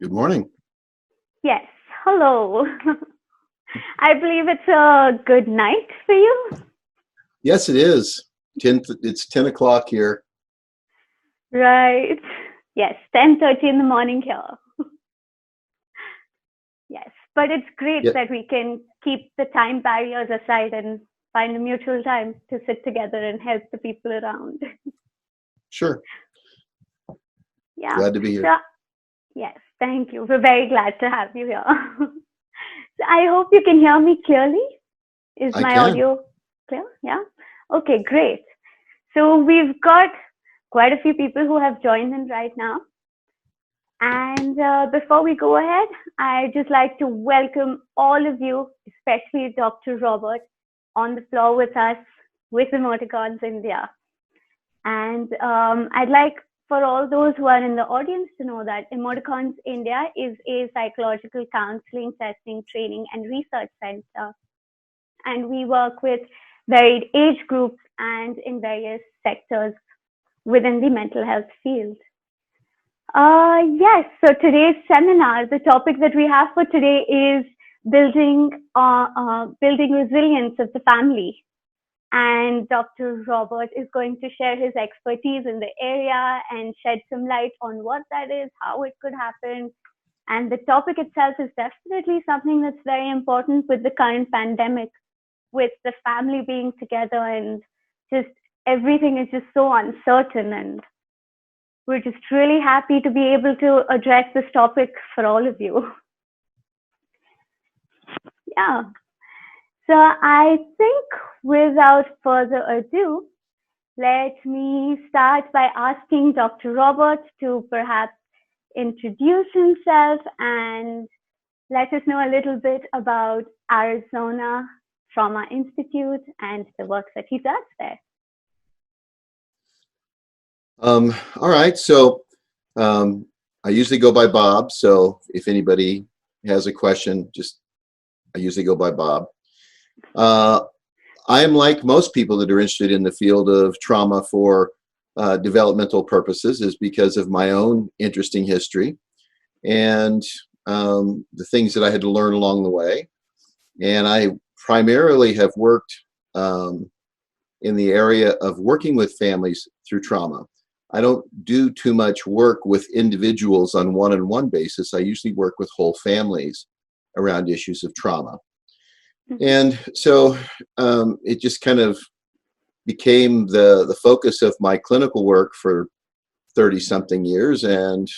Good morning. Yes, hello. I believe it's a good night for you. Yes, it is. It's 10 o'clock here. Right. Yes, 10:30 in the morning here. Yes, but it's great Yeah, that we can keep the time barriers aside and find a mutual time to sit together and help the people around. sure. Yeah. Glad to be So, here. yes, thank you. We're very glad to have you here. So I hope you can hear me clearly. Is I my can. audio clear? Yeah. Okay, great. So we've got quite a few people who have joined in right now. And before we go ahead, I'd just like to welcome all of you, especially Dr. Robert, on the floor with us with EMOTICONS India. And I'd like for all those who are in the audience to know that EMOTICONS India is a psychological counseling, testing, training, and research center. And we work with varied age groups and in various sectors within the mental health field. Yes, so today's seminar, the topic that we have for today is building resilience of the family. And Dr. Robert is going to share his expertise in the area and shed some light on what that is, how it could happen. And the topic itself is definitely something that's very important with the current pandemic, with the family being together and just everything is just so uncertain, and we're just really happy to be able to address this topic for all of you. Yeah. So I think without further ado, let me start by asking Dr. Robert to perhaps introduce himself and let us know a little bit about Arizona Trauma Institute and the work that he does there. All right. Um, I usually go by Bob. So if anybody has a question, I usually go by Bob. Uh, I am like most people that are interested in the field of trauma for developmental purposes, is because of my own interesting history and the things that I had to learn along the way. And I primarily have worked in the area of working with families through trauma. I don't do too much work with individuals on one-on-one basis. I usually work with whole families around issues of trauma. And so it just kind of became the focus of my clinical work for 30 something years. And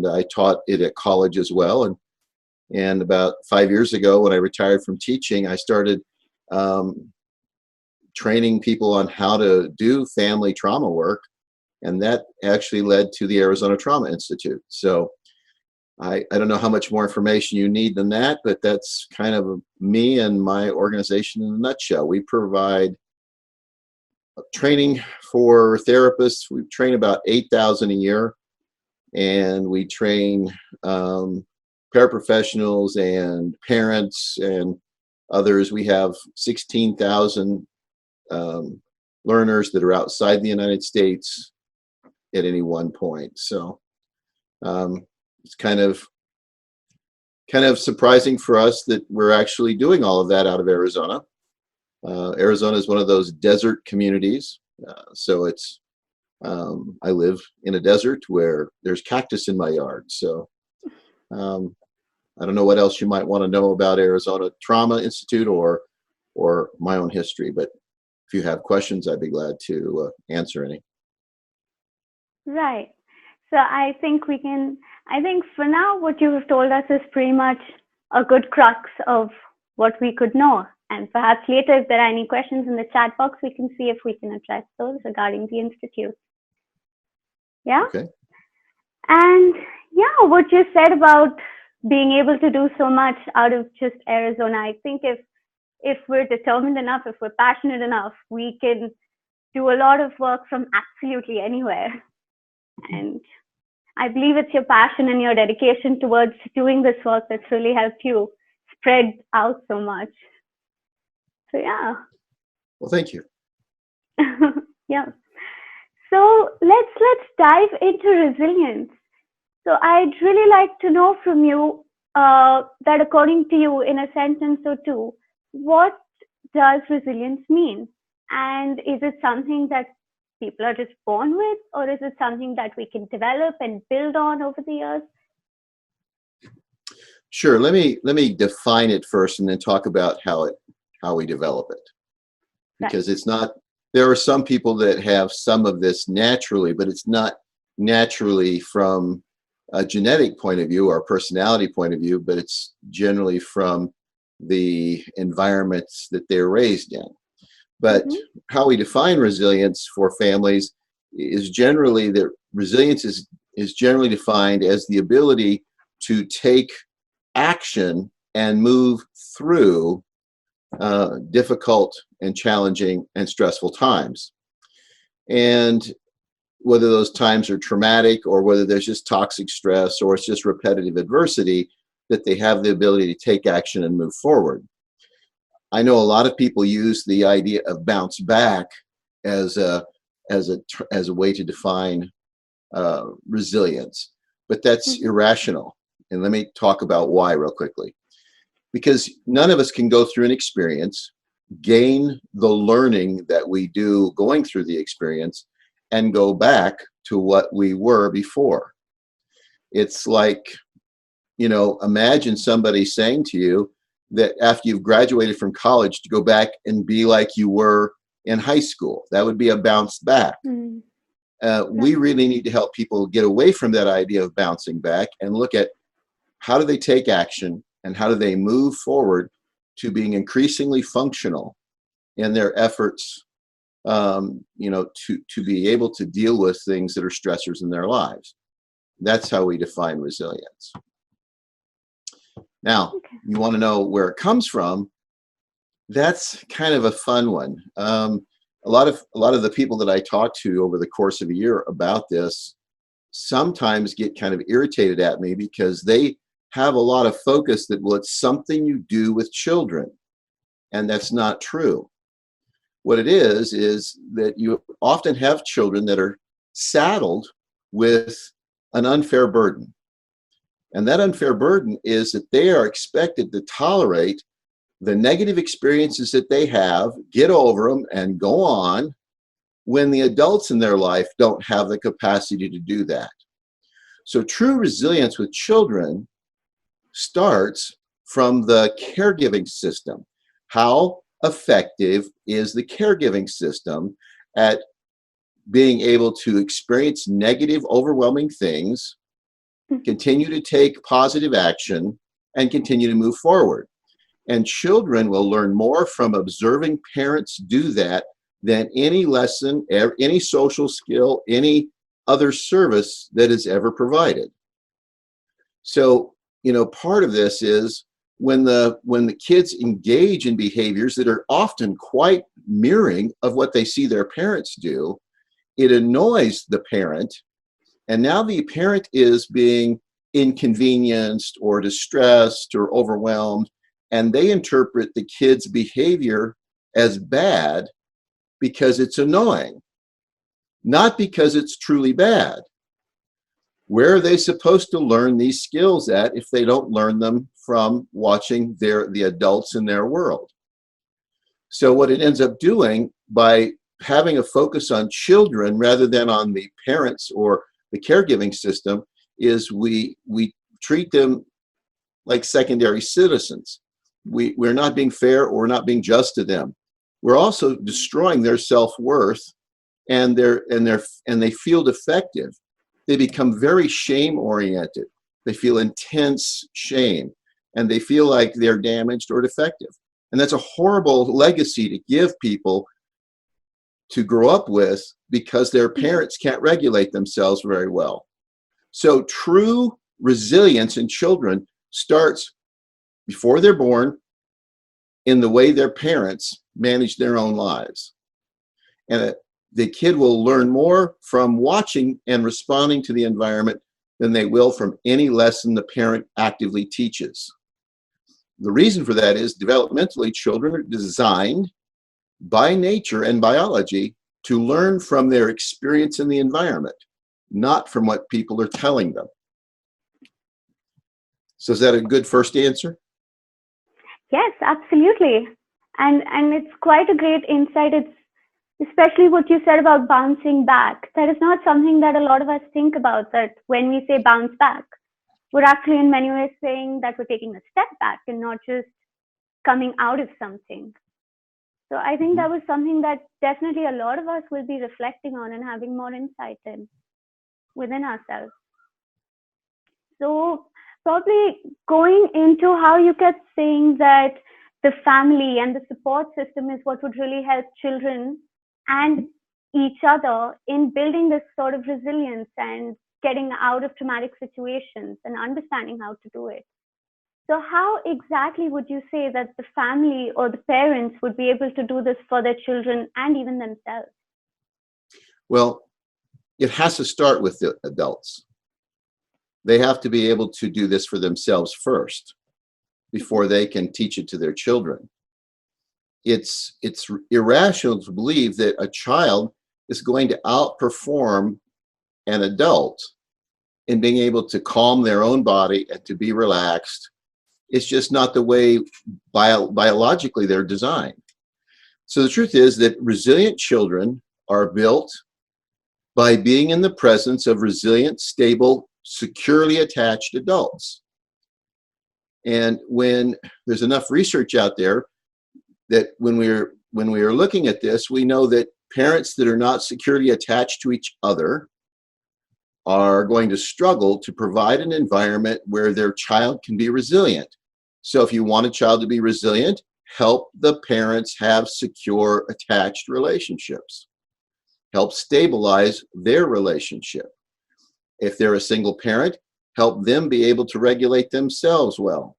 I taught it at college as well. And about 5 years ago, when I retired from teaching, I started training people on how to do family trauma work. And that actually led to the Arizona Trauma Institute. So I don't know how much more information you need than that, but that's kind of me and my organization in a nutshell. We provide training for therapists. We train about 8,000 a year, and we train paraprofessionals and parents and others. We have 16,000 learners that are outside the United States at any one point. So it's kind of surprising for us that we're actually doing all of that out of Arizona. Arizona is one of those desert communities, so it's I live in a desert where there's cactus in my yard. So I don't know what else you might want to know about Arizona Trauma Institute or my own history, but if you have questions, I'd be glad to answer any. Right. So I think for now, what you have told us is pretty much a good crux of what we could know. And perhaps later, if there are any questions in the chat box, we can see if we can address those regarding the Institute. Yeah? Okay. And yeah, what you said about being able to do so much out of just Arizona, I think if we're determined enough, if we're passionate enough, we can do a lot of work from absolutely anywhere. And I believe it's your passion and your dedication towards doing this work that's really helped you spread out so much. So yeah. Well, thank you. Yeah. So let's dive into resilience. So I'd really like to know from you that according to you, in a sentence or two, what does resilience mean? And is it something that people are just born with, or is it something that we can develop and build on over the years? Sure. Let me define it first, and then talk about how we develop it. Because it's not. There are some people that have some of this naturally, but it's not naturally from a genetic point of view or a personality point of view, but it's generally from the environments that they're raised in. But how we define resilience for families is generally that resilience is generally defined as the ability to take action and move through difficult and challenging and stressful times. And whether those times are traumatic or whether there's just toxic stress or it's just repetitive adversity, that they have the ability to take action and move forward. I know a lot of people use the idea of bounce back as a way to define resilience, but that's irrational. And let me talk about why real quickly. Because none of us can go through an experience, gain the learning that we do going through the experience, and go back to what we were before. It's like, imagine somebody saying to you that after you've graduated from college to go back and be like you were in high school. That would be a bounce back. We really need to help people get away from that idea of bouncing back and look at how do they take action and how do they move forward to being increasingly functional in their efforts, to be able to deal with things that are stressors in their lives. That's how we define resilience. Now, you want to know where it comes from. That's kind of a fun one. A lot of the people that I talk to over the course of a year about this sometimes get kind of irritated at me because they have a lot of focus that, well, it's something you do with children. And that's not true. What it is that you often have children that are saddled with an unfair burden. And that unfair burden is that they are expected to tolerate the negative experiences that they have, get over them, and go on, when the adults in their life don't have the capacity to do that. So true resilience with children starts from the caregiving system. How effective is the caregiving system at being able to experience negative, overwhelming things, continue to take positive action, and continue to move forward? And children will learn more from observing parents do that than any lesson, any social skill, any other service that is ever provided. So, part of this is when the kids engage in behaviors that are often quite mirroring of what they see their parents do, it annoys the parent. And now the parent is being inconvenienced or distressed or overwhelmed, and they interpret the kid's behavior as bad because it's annoying, not because it's truly bad. Where are they supposed to learn these skills at if they don't learn them from watching the adults in their world? So what it ends up doing by having a focus on children rather than on the parents or the caregiving system is we treat them like secondary citizens. We're not being fair or not being just to them. We're also destroying their self-worth, and they feel defective. They become very shame-oriented. They feel intense shame, and they feel like they're damaged or defective. And that's a horrible legacy to give people to grow up with because their parents can't regulate themselves very well. So true resilience in children starts before they're born in the way their parents manage their own lives. And the kid will learn more from watching and responding to the environment than they will from any lesson the parent actively teaches. The reason for that is developmentally, children are designed by nature and biology to learn from their experience in the environment, not from what people are telling them. So is that a good first answer? Yes, absolutely. And it's quite a great insight. It's especially what you said about bouncing back. That is not something that a lot of us think about, that when we say bounce back, we're actually in many ways saying that we're taking a step back and not just coming out of something. So I think that was something that definitely a lot of us will be reflecting on and having more insight in within ourselves. So probably going into how you kept saying that the family and the support system is what would really help children and each other in building this sort of resilience and getting out of traumatic situations and understanding how to do it. So how exactly would you say that the family or the parents would be able to do this for their children and even themselves? Well, it has to start with the adults. They have to be able to do this for themselves first before they can teach it to their children. It's irrational to believe that a child is going to outperform an adult in being able to calm their own body and to be relaxed. It's just not the way biologically they're designed. So the truth is that resilient children are built by being in the presence of resilient, stable, securely attached adults. And when there's enough research out there that when we are looking at this, we know that parents that are not securely attached to each other are going to struggle to provide an environment where their child can be resilient. So if you want a child to be resilient, help the parents have secure, attached relationships. Help stabilize their relationship. If they're a single parent, help them be able to regulate themselves well.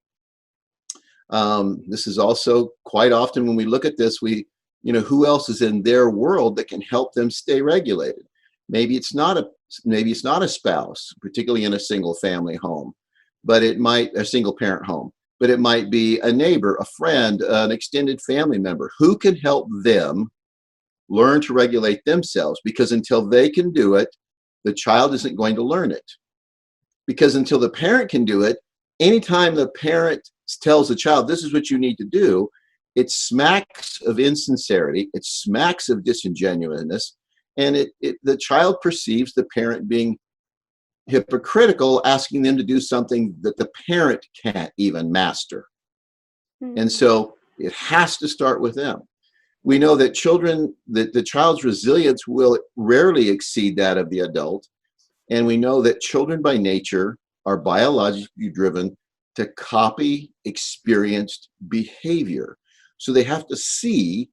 This is also quite often when we look at this, who else is in their world that can help them stay regulated? Maybe it's not a spouse, particularly in a single family home, but a single parent home, but it might be a neighbor, a friend, an extended family member who can help them learn to regulate themselves, because until they can do it, the child isn't going to learn it. Because until the parent can do it, anytime the parent tells the child, this is what you need to do, it smacks of insincerity, it smacks of disingenuousness, and the child perceives the parent being hypocritical, asking them to do something that the parent can't even master. And so it has to start with them. We know that the child's resilience will rarely exceed that of the adult. And we know that children by nature are biologically driven to copy experienced behavior. So they have to see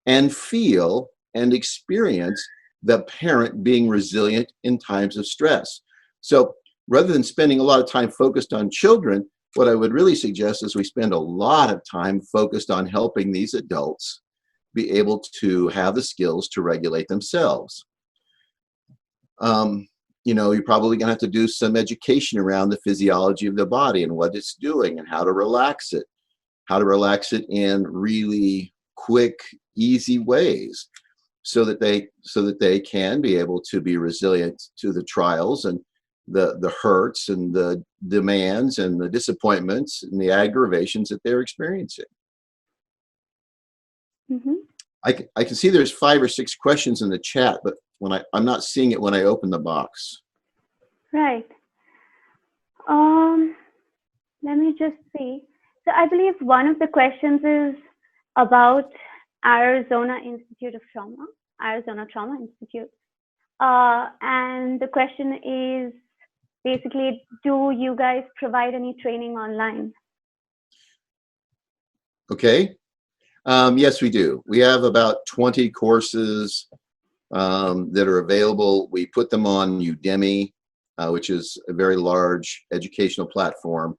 and feel and experience the parent being resilient in times of stress. So rather than spending a lot of time focused on children, what I would really suggest is we spend a lot of time focused on helping these adults be able to have the skills to regulate themselves. You're probably going to have to do some education around the physiology of the body and what it's doing and how to relax it in really quick, easy ways so that they can be able to be resilient to the trials and the hurts and the demands and the disappointments and the aggravations that they're experiencing. Mm-hmm. I can see there's 5 or 6 questions in the chat, but I'm not seeing it when I open the box. Right. Let me just see. So I believe one of the questions is about Arizona Trauma Institute. And the question is basically, do you guys provide any training online? Okay. Yes, we do. We have about 20 courses that are available. We put them on Udemy, which is a very large educational platform.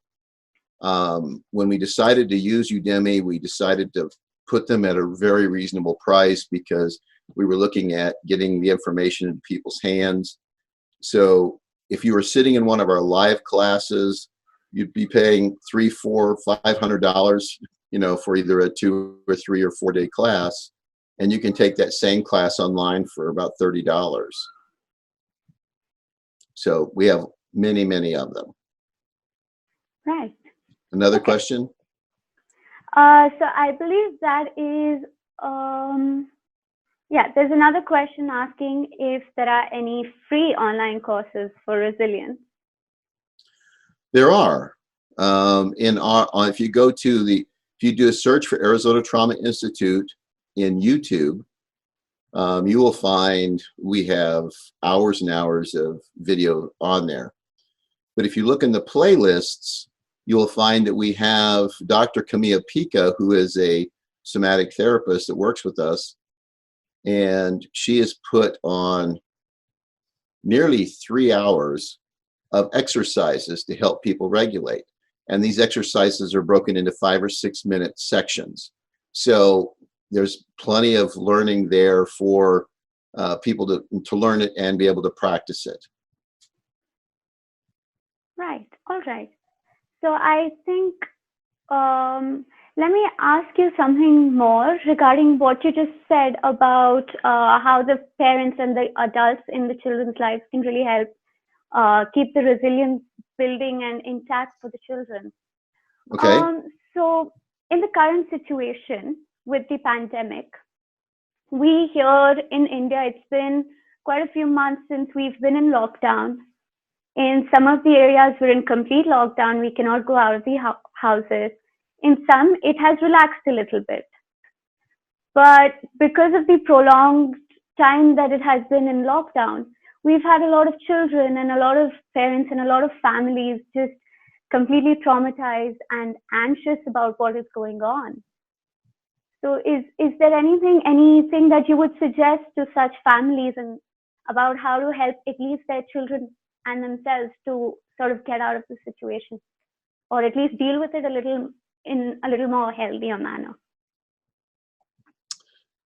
When we decided to use Udemy, we decided to put them at a very reasonable price because we were looking at getting the information in people's hands. So if you were sitting in one of our live classes, you'd be paying $300, $400, $500, for either a 2 or 3 or 4 day class, and you can take that same class online for about $30. So we have many, many of them. Right. Another Okay. question? So I believe that is, yeah, there's another question asking if there are any free online courses for resilience. There are. If you go to if you do a search for Arizona Trauma Institute in YouTube, you will find we have hours and hours of video on there. But if you look in the playlists, you will find that we have Dr. Camilla Pica, who is a somatic therapist that works with us, and she has put on nearly 3 hours of exercises to help people regulate. And these exercises are broken into 5 or 6 minute sections. So there's plenty of learning there for people to learn it and be able to practice it. Right. All right. So I think, let me ask you something more regarding what you just said about how the parents and the adults in the children's lives can really help keep the resilience building and intact for the children. Okay. So in the current situation with the pandemic, we here in India, it's been quite a few months since we've been in lockdown. In some of the areas, we're in complete lockdown. We cannot go out of the houses. In some, it has relaxed a little bit. But because of the prolonged time that it has been in lockdown, we've had a lot of children and a lot of parents and a lot of families just completely traumatized and anxious about what is going on. So is there anything that you would suggest to such families and about how to help at least their children and themselves to sort of get out of the situation, or at least deal with it in a little more healthier manner?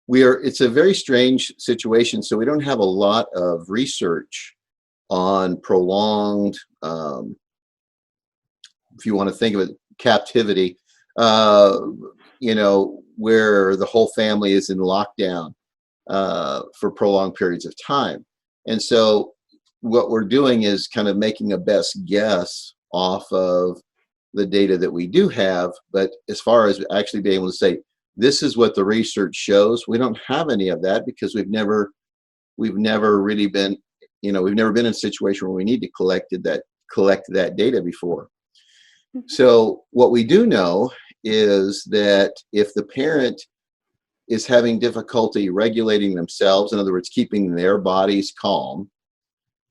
It's a very strange situation, so we don't have a lot of research on prolonged, if you want to think of it, captivity, where the whole family is in lockdown for prolonged periods of time. And so what we're doing is kind of making a best guess off of the data that we do have. But as far as actually being able to say, this is what the research shows, we don't have any of that because we've never really been, we've never been in a situation where we need to collect that data before. So what we do know is that if the parent is having difficulty regulating themselves, in other words, keeping their bodies calm,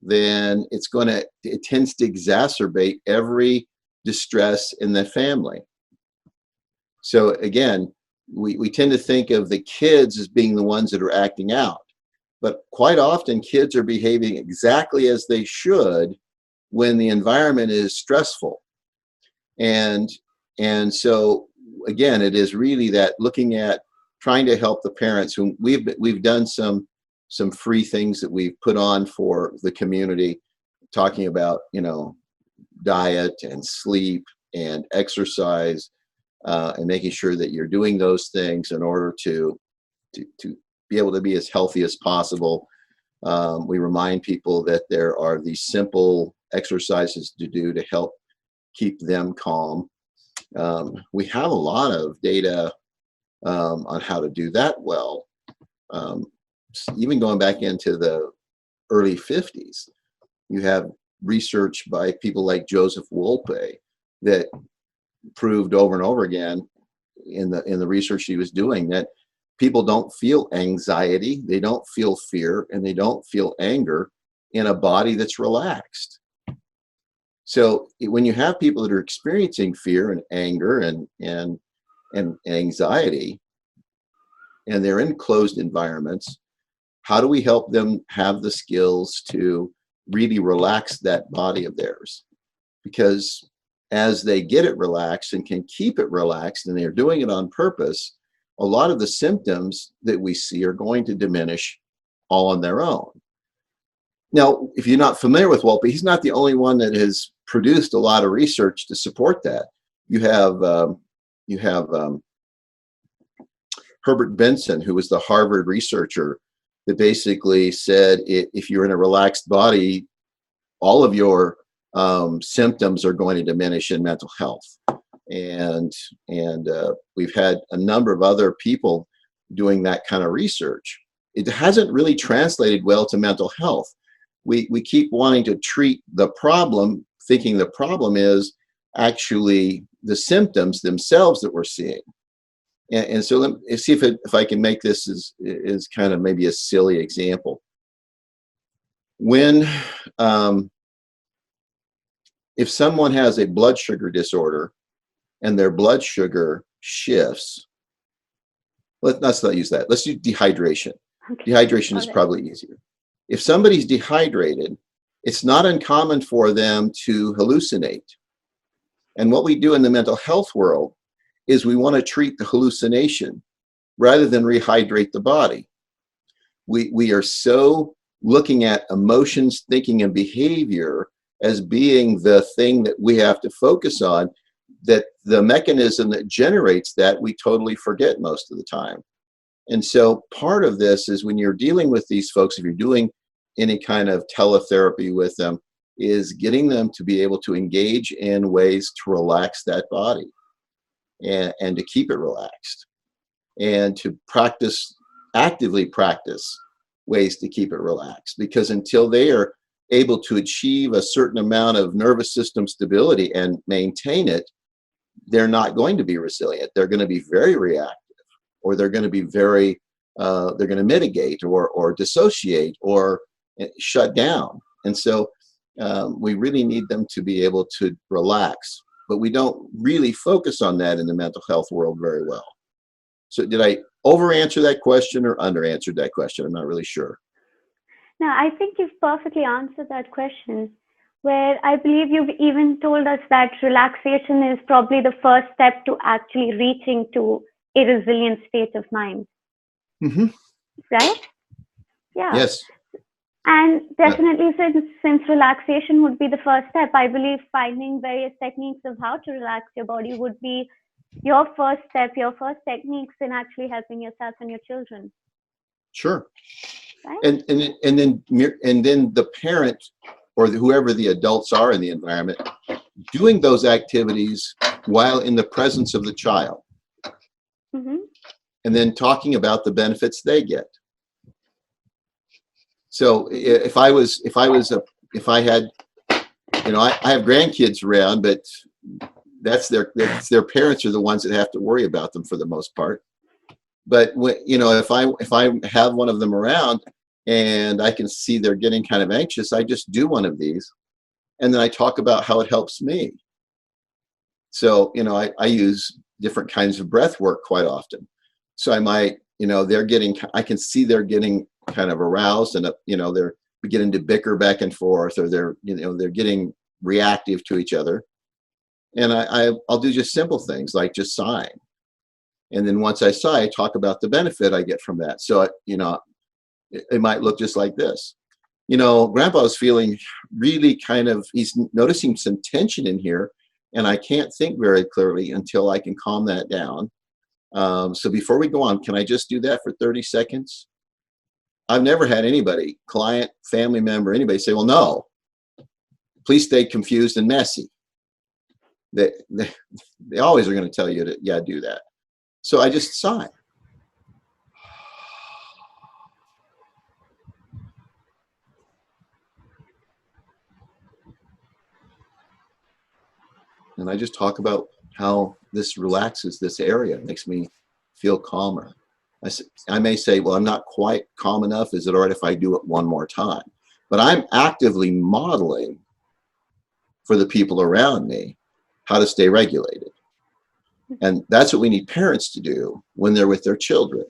then it tends to exacerbate every distress in the family. So again, we tend to think of the kids as being the ones that are acting out, but quite often kids are behaving exactly as they should when the environment is stressful. And so again, it is really that looking at trying to help the parents. Who we've done some free things that we've put on for the community, talking about diet and sleep and exercise, and making sure that you're doing those things in order to be able to be as healthy as possible. We remind people that there are these simple exercises to do to help keep them calm. We have a lot of data on how to do that well. Even going back into the early 50s, you have research by people like Joseph Wolpe that proved over and over again in the research he was doing that people don't feel anxiety, they don't feel fear, and they don't feel anger in a body that's relaxed. So when you have people that are experiencing fear and anger and anxiety, and they're in closed environments, how do we help them have the skills to really relax that body of theirs? Because as they get it relaxed and can keep it relaxed, and they're doing it on purpose, a lot of the symptoms that we see are going to diminish all on their own. Now, if you're not familiar with Wolpe, he's not the only one that has produced a lot of research to support that. You have Herbert Benson, who was the Harvard researcher that basically said if you're in a relaxed body, all of your symptoms are going to diminish in mental health. And we've had a number of other people doing that kind of research. It hasn't really translated well to mental health. We keep wanting to treat the problem, thinking the problem is actually the symptoms themselves that we're seeing. And so let me see if I can make this as kind of maybe a silly example. When if someone has a blood sugar disorder and their blood sugar shifts, let's not use that. Let's do dehydration. Okay. Dehydration is probably easier. If somebody's dehydrated, it's not uncommon for them to hallucinate. And what we do in the mental health world is we want to treat the hallucination rather than rehydrate the body. We are so looking at emotions, thinking, and behavior as being the thing that we have to focus on, that the mechanism that generates that we totally forget most of the time. And so part of this is when you're dealing with these folks, if you're doing any kind of teletherapy with them, is getting them to be able to engage in ways to relax that body and to keep it relaxed, and to actively practice ways to keep it relaxed. Because until they are able to achieve a certain amount of nervous system stability and maintain it, they're not going to be resilient. They're going to be very reactive, or they're going to be very, they're going to mitigate or dissociate or shut down. And so we really need them to be able to relax, but we don't really focus on that in the mental health world very well. So did I over answer that question or under answered that question? I'm not really sure. No, I think you've perfectly answered that question, where I believe you've even told us that relaxation is probably the first step to actually reaching to a resilient state of mind. Mm-hmm. Right? Yeah. Yes. And definitely, since relaxation would be the first step, I believe finding various techniques of how to relax your body would be your first step, your first techniques in actually helping yourself and your children. Sure. Right? And then the parent or whoever the adults are in the environment doing those activities while in the presence of the child. Mm-hmm. And then talking about the benefits they get. So if I had, I have grandkids around, but that's their parents are the ones that have to worry about them for the most part. But when, if I have one of them around and I can see they're getting kind of anxious, I just do one of these, and then I talk about how it helps me. So I use different kinds of breath work quite often. So I might, I can see they're getting kind of aroused, and they're beginning to bicker back and forth, or they're getting reactive to each other. And I'll do just simple things like just sighing. And then once I sigh, I talk about the benefit I get from that. So, it might look just like this. Grandpa's feeling really he's noticing some tension in here, and I can't think very clearly until I can calm that down. So before we go on, can I just do that for 30 seconds? I've never had anybody, client, family member, anybody say, well, no, please stay confused and messy. They always are going to tell you to, yeah, do that. So I just sigh. And I just talk about how this relaxes this area, makes me feel calmer. I may say, well, I'm not quite calm enough. Is it all right if I do it one more time? But I'm actively modeling for the people around me how to stay regulated. And that's what we need parents to do when they're with their children.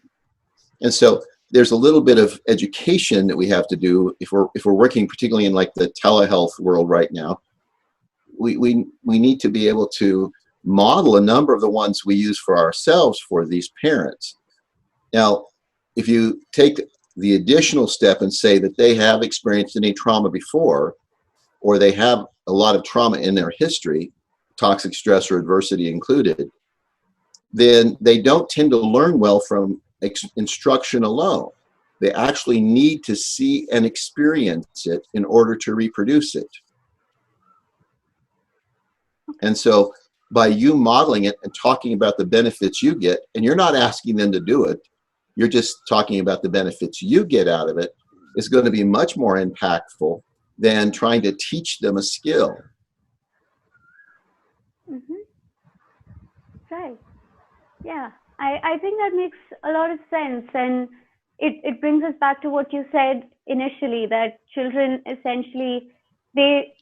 And so there's a little bit of education that we have to do if we're working particularly in like the telehealth world right now. We need to be able to model a number of the ones we use for ourselves for these parents. Now, if you take the additional step and say that they have experienced any trauma before, or they have a lot of trauma in their history, toxic stress or adversity included, then they don't tend to learn well from instruction alone. They actually need to see and experience it in order to reproduce it. And so by you modeling it and talking about the benefits you get, and you're not asking them to do it, you're just talking about the benefits you get out of it, is going to be much more impactful than trying to teach them a skill. Right. Yeah. I think that makes a lot of sense. And it brings us back to what you said initially, that children essentially, they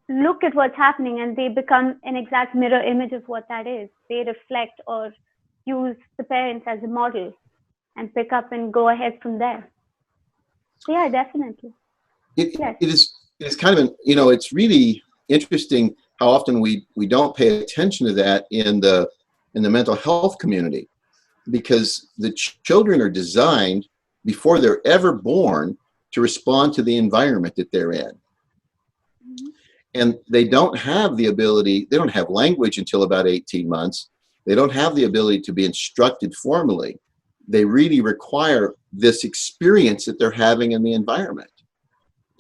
look at what's happening and they become an exact mirror image of what that is. They reflect or use the parents as a model and pick up and go ahead from there. So yeah, definitely. It is kind of, it's really interesting how often we don't pay attention to that in the mental health community, because the children are designed before they're ever born to respond to the environment that they're in. And they don't have the ability, they don't have language until about 18 months. They don't have the ability to be instructed formally. They really require this experience that they're having in the environment.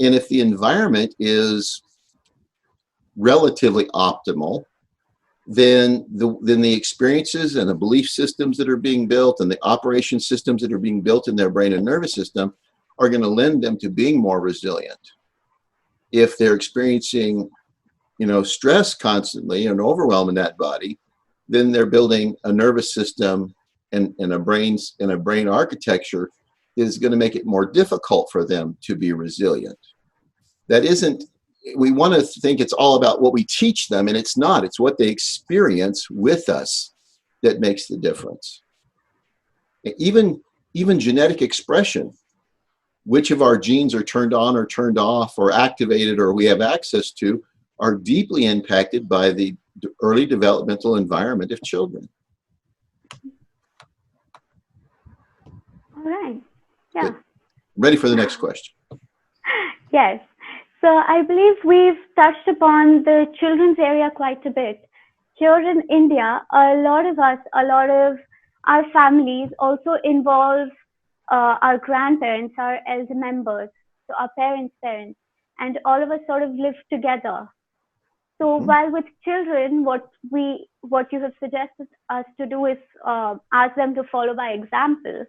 And if the environment is relatively optimal, then the experiences and the belief systems that are being built and the operation systems that are being built in their brain and nervous system are going to lend them to being more resilient. If they're experiencing, stress constantly and overwhelm in that body, then they're building a nervous system and a brain architecture that is going to make it more difficult for them to be resilient. We want to think it's all about what we teach them, and it's not. It's what they experience with us that makes the difference. Even genetic expression, which of our genes are turned on or turned off or activated or we have access to, are deeply impacted by the early developmental environment of children. All right. Yeah. Good. Ready for the next question? Yes. So I believe we've touched upon the children's area quite a bit. Here in India, a lot of our families also involve our grandparents, our elder members, so our parents' parents, and all of us sort of live together. So while with children, what you have suggested us to do is ask them to follow by example.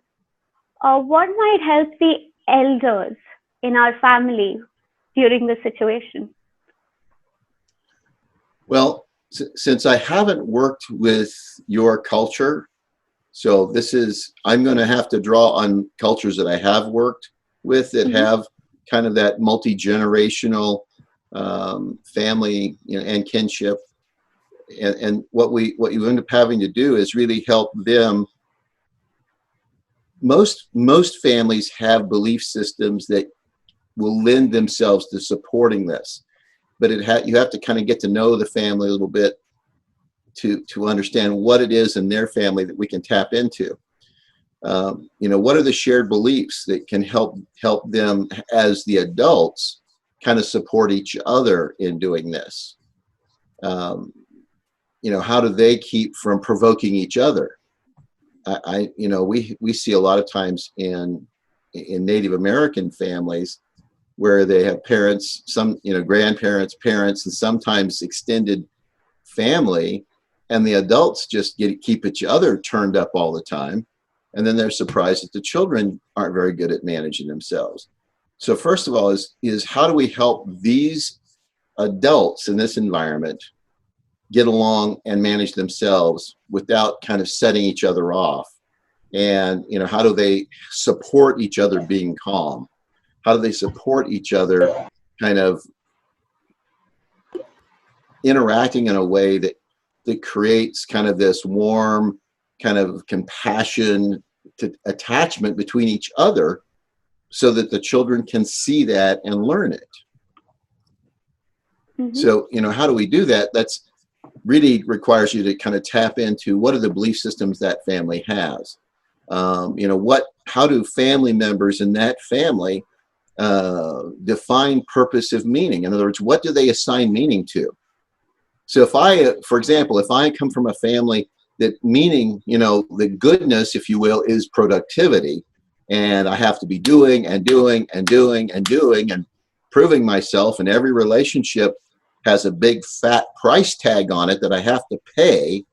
What might help the elders in our family during the situation? Well, since I haven't worked with your culture, so I'm going to have to draw on cultures that I have worked with that have kind of that multi-generational family, and kinship. And what you end up having to do is really help them. Most families have belief systems that will lend themselves to supporting this, but you have to kind of get to know the family a little bit to understand what it is in their family that we can tap into. What are the shared beliefs that can help them as the adults kind of support each other in doing this? How do they keep from provoking each other? We see a lot of times in Native American families where they have parents, some, grandparents, parents, and sometimes extended family, and the adults just keep each other turned up all the time. And then they're surprised that the children aren't very good at managing themselves. So first of all is how do we help these adults in this environment get along and manage themselves without kind of setting each other off? And, how do they support each other being calm? How do they support each other kind of interacting in a way that creates kind of this warm kind of compassion to attachment between each other so that the children can see that and learn it? So, how do we do that? That's really requires you to kind of tap into what are the belief systems that family has. How do family members in that family define purpose of meaning? In other words, what do they assign meaning to? So for example, if I come from a family that meaning, the goodness, if you will, is productivity, and I have to be doing and doing and doing and doing and proving myself in every relationship has a big fat price tag on it that I have to pay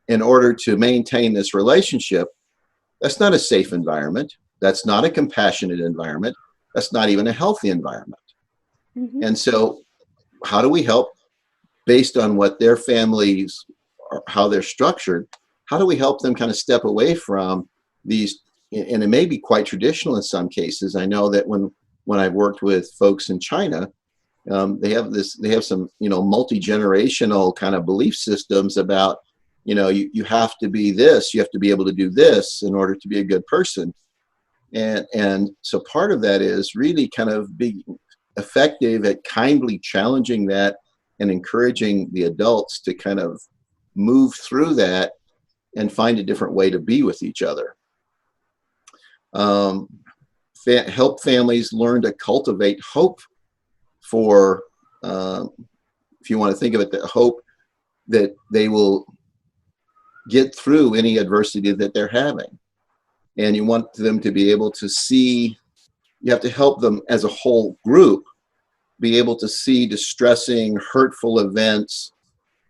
in order to maintain this relationship, that's not a safe environment. That's not a compassionate environment. That's not even a healthy environment. Mm-hmm. And so how do we help based on what their families are, how they're structured? How do we help them kind of step away from these? And it may be quite traditional in some cases. I know that when I've worked with folks in China, they have some, multi-generational kind of belief systems about, you have to be this, you have to be able to do this in order to be a good person. And so part of that is really kind of being effective at kindly challenging that and encouraging the adults to kind of move through that and find a different way to be with each other. Help families learn to cultivate hope for, if you want to think of it, the hope that they will get through any adversity that they're having. And you want them to be able to see, you have to help them as a whole group be able to see distressing, hurtful events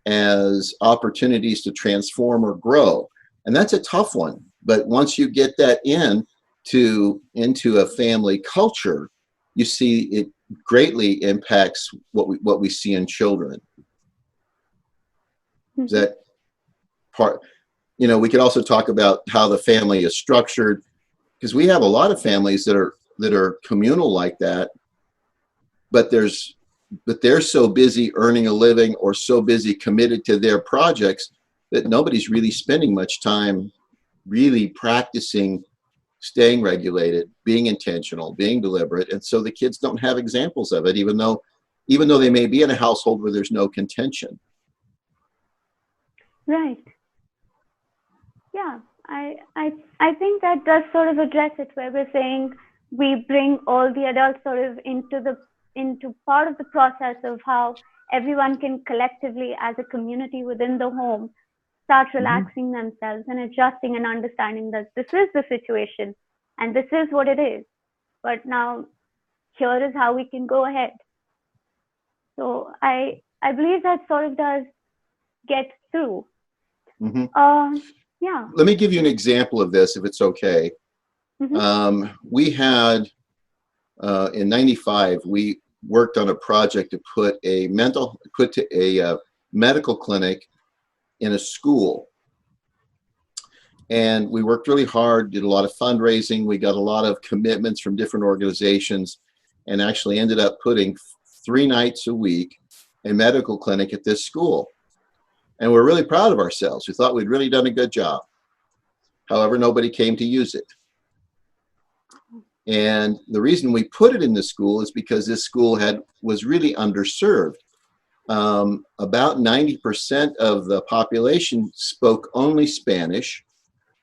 as opportunities to transform or grow. And that's a tough one. But once you get that into a family culture, you see it greatly impacts what we see in children. Is that part? We could also talk about how the family is structured, because we have a lot of families that are communal like that, but they're so busy earning a living or so busy committed to their projects that nobody's really spending much time really practicing staying regulated, being intentional, being deliberate. And so the kids don't have examples of it, even though they may be in a household where there's no contention. Right. Yeah, I think that does sort of address it, where we're saying we bring all the adults sort of into part of the process of how everyone can collectively, as a community within the home, start relaxing themselves and adjusting and understanding that this is the situation and this is what it is. But now here is how we can go ahead. So I believe that sort of does get through. Yeah. Let me give you an example of this, if it's okay. We had, in '95, we worked on a project to put a medical clinic in a school. And we worked really hard, did a lot of fundraising. We got a lot of commitments from different organizations, and actually ended up putting 3 nights a week a medical clinic at this school. And we're really proud of ourselves. We thought we'd really done a good job. However, nobody came to use it. And the reason we put it in the school is because this school was really underserved. About 90% of the population spoke only Spanish.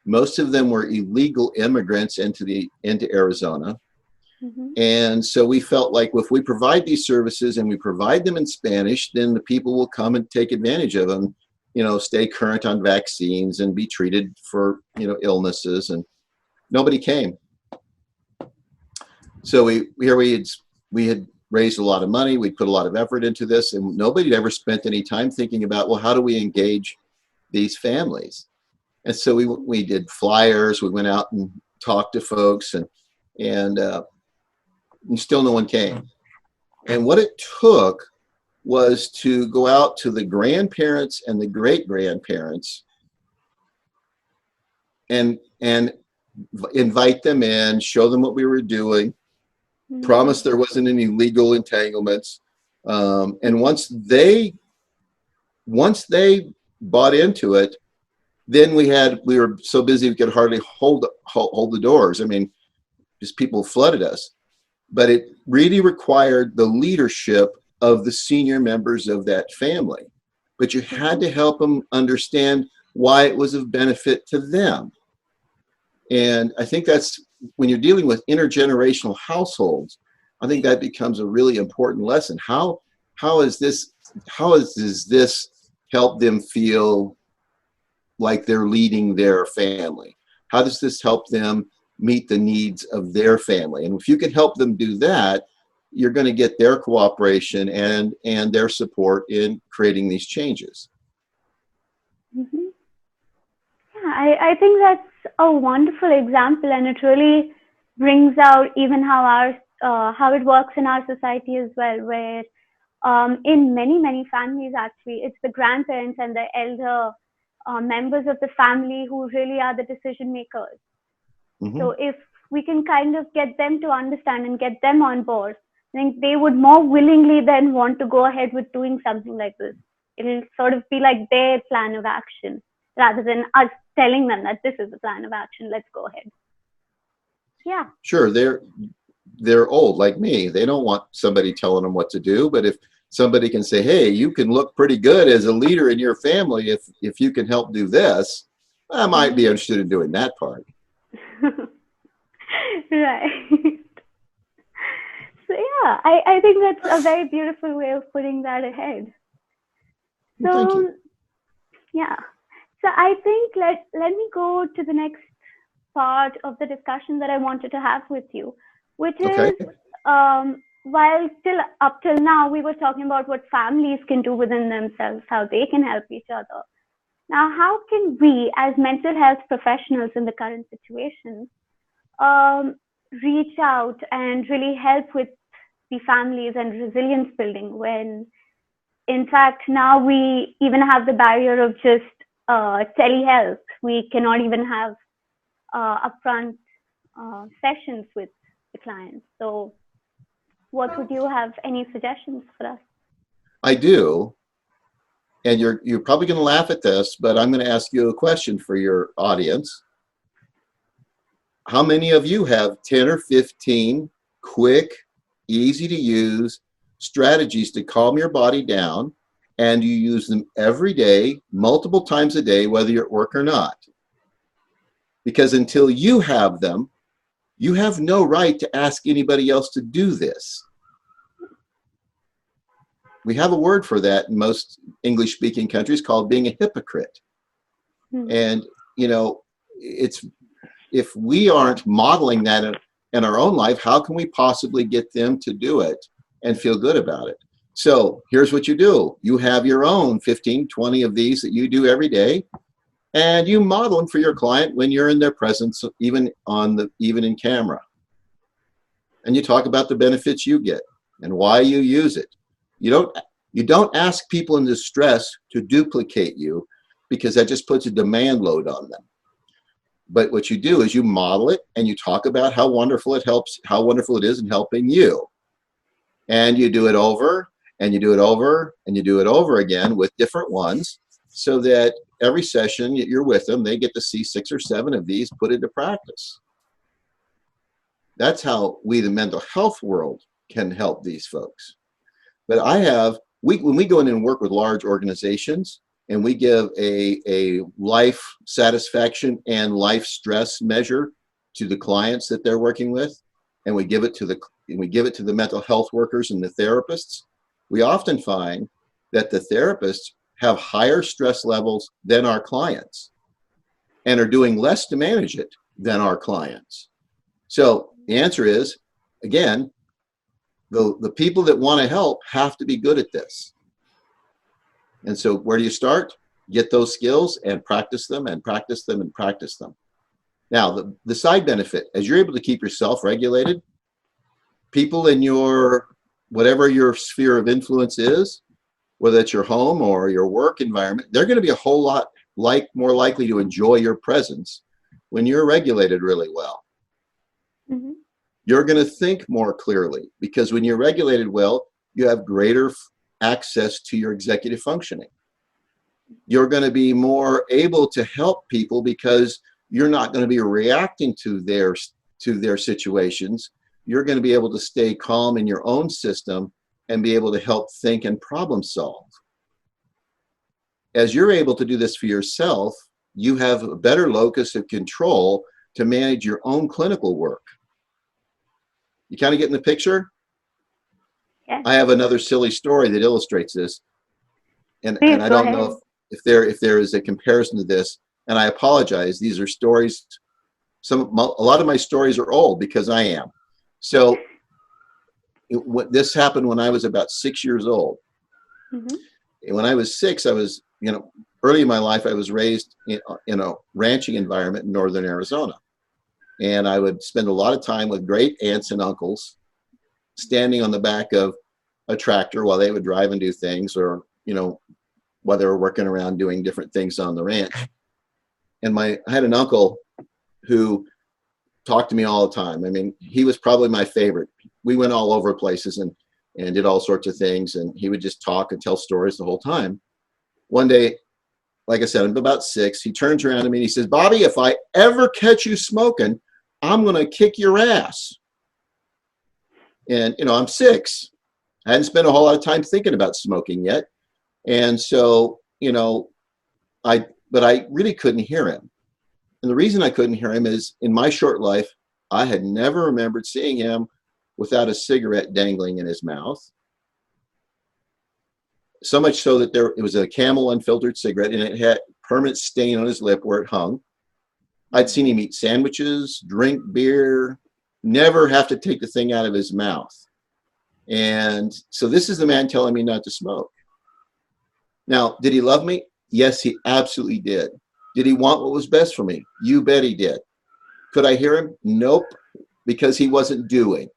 Most of them were illegal immigrants into Arizona. And so we felt like if we provide these services and we provide them in Spanish, then the people will come and take advantage of them, stay current on vaccines and be treated for, illnesses. And nobody came. So we had raised a lot of money. We put a lot of effort into this, and nobody had ever spent any time thinking about, well, how do we engage these families? And so we did flyers. We went out and talked to folks, and still no one came. And what it took was to go out to the grandparents and the great-grandparents and invite them in, show them what we were doing, promise there wasn't any legal entanglements. And once they bought into it, then we were so busy we could hardly hold the doors. I mean, just people flooded us. But it really required the leadership of the senior members of that family. But you had to help them understand why it was of benefit to them. And I think that's when you're dealing with intergenerational households, I think that becomes a really important lesson. How does this help them feel like they're leading their family? How does this help them meet the needs of their family? And if you can help them do that, you're going to get their cooperation and their support in creating these changes. Mm-hmm. Yeah, I think that's a wonderful example, and it really brings out even how it works in our society as well, where in many families, actually, it's the grandparents and the elder members of the family who really are the decision makers. Mm-hmm. So if we can kind of get them to understand and get them on board, I think they would more willingly then want to go ahead with doing something like this. It'll sort of be like their plan of action rather than us telling them that this is the plan of action. Let's go ahead. Yeah. Sure, they're old like me. They don't want somebody telling them what to do. But if somebody can say, "Hey, you can look pretty good as a leader in your family if you can help do this," I might be interested in doing that part. Right. So yeah, I think that's a very beautiful way of putting that ahead. So Thank you. yeah. So I think let me go to the next part of the discussion that I wanted to have with you, which Okay. is while still up till now we were talking about what families can do within themselves, how they can help each other. Now, how can we as mental health professionals in the current situation reach out and really help with the families and resilience building when, in fact, now we even have the barrier of just telehealth. We cannot even have upfront sessions with the clients. So what would you have any suggestions for us? I do. And you're probably going to laugh at this, but I'm going to ask you a question for your audience. How many of you have 10 or 15 quick, easy to use strategies to calm your body down, and you use them every day, multiple times a day, whether you're at work or not? Because until you have them, you have no right to ask anybody else to do this. We have a word for that in most English-speaking countries called being a hypocrite. And, it's if we aren't modeling that in our own life, how can we possibly get them to do it and feel good about it? So here's what you do. You have your own 15, 20 of these that you do every day, and you model them for your client when you're in their presence, even in camera. And you talk about the benefits you get and why you use it. You don't ask people in distress to duplicate you, because that just puts a demand load on them. But what you do is you model it and you talk about how wonderful it is in helping you. And you do it over and you do it over and you do it over again with different ones, so that every session you're with them, they get to see 6 or 7 of these put into practice. That's how we, the mental health world, can help these folks. But when we go in and work with large organizations, and we give a life satisfaction and life stress measure to the clients that they're working with, and we give it to the mental health workers and the therapists, we often find that the therapists have higher stress levels than our clients and are doing less to manage it than our clients. So the answer is, again, the people that want to help have to be good at this. And so where do you start? Get those skills and practice them and practice them and practice them. Now, the side benefit, as you're able to keep yourself regulated, people in whatever your sphere of influence is, whether it's your home or your work environment, they're going to be a whole lot more likely to enjoy your presence when you're regulated really well. Mm-hmm. You're going to think more clearly, because when you're regulated well, you have greater access to your executive functioning. You're going to be more able to help people because you're not going to be reacting to their situations. You're going to be able to stay calm in your own system and be able to help think and problem solve. As you're able to do this for yourself, you have a better locus of control to manage your own clinical work. You kind of get in the picture? Yeah. I have another silly story that illustrates this. And I don't know if there is a comparison to this, and I apologize. These are stories. A lot of my stories are old because I am. So this happened when I was about 6 years old. Mm-hmm. And when I was 6, I was, early in my life, I was raised in a ranching environment in northern Arizona. And I would spend a lot of time with great aunts and uncles standing on the back of a tractor while they would drive and do things, or, while they were working around doing different things on the ranch. And I had an uncle who talked to me all the time. I mean, he was probably my favorite. We went all over places and did all sorts of things. And he would just talk and tell stories the whole time. One day, like I said, I'm about 6. He turns around to me and he says, "Bobby, if I ever catch you smoking, I'm going to kick your ass." And, I'm 6. I hadn't spent a whole lot of time thinking about smoking yet. And so, but I really couldn't hear him. And the reason I couldn't hear him is, in my short life, I had never remembered seeing him without a cigarette dangling in his mouth. So much so that it was a Camel unfiltered cigarette, and it had a permanent stain on his lip where it hung. I'd seen him eat sandwiches, drink beer, never have to take the thing out of his mouth. And so this is the man telling me not to smoke. Now, did he love me? Yes, he absolutely did. Did he want what was best for me? You bet he did. Could I hear him? Nope, because he wasn't doing.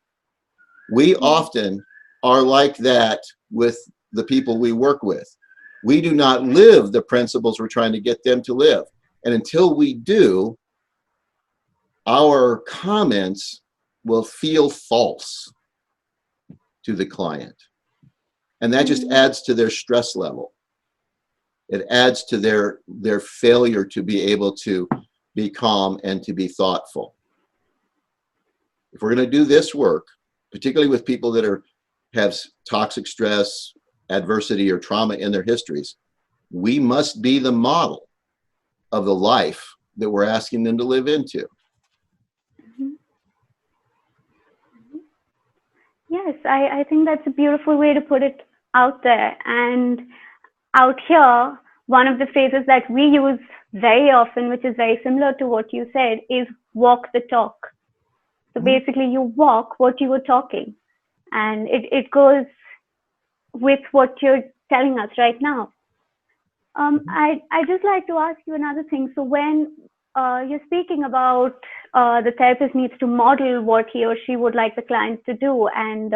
We often are like that with the people we work with. We do not live the principles we're trying to get them to live. And until we do, our comments will feel false to the client. And that just adds to their stress level. It adds to their failure to be able to be calm and to be thoughtful. If we're going to do this work, particularly with people that have toxic stress, adversity, or trauma in their histories, we must be the model of the life that we're asking them to live into. Yes, I think that's a beautiful way to put it out there. And out here, one of the phrases that we use very often, which is very similar to what you said, is walk the talk. So basically, you walk what you were talking. And it goes with what you're telling us right now. I just like to ask you another thing. So when you're speaking about the therapist needs to model what he or she would like the client to do, and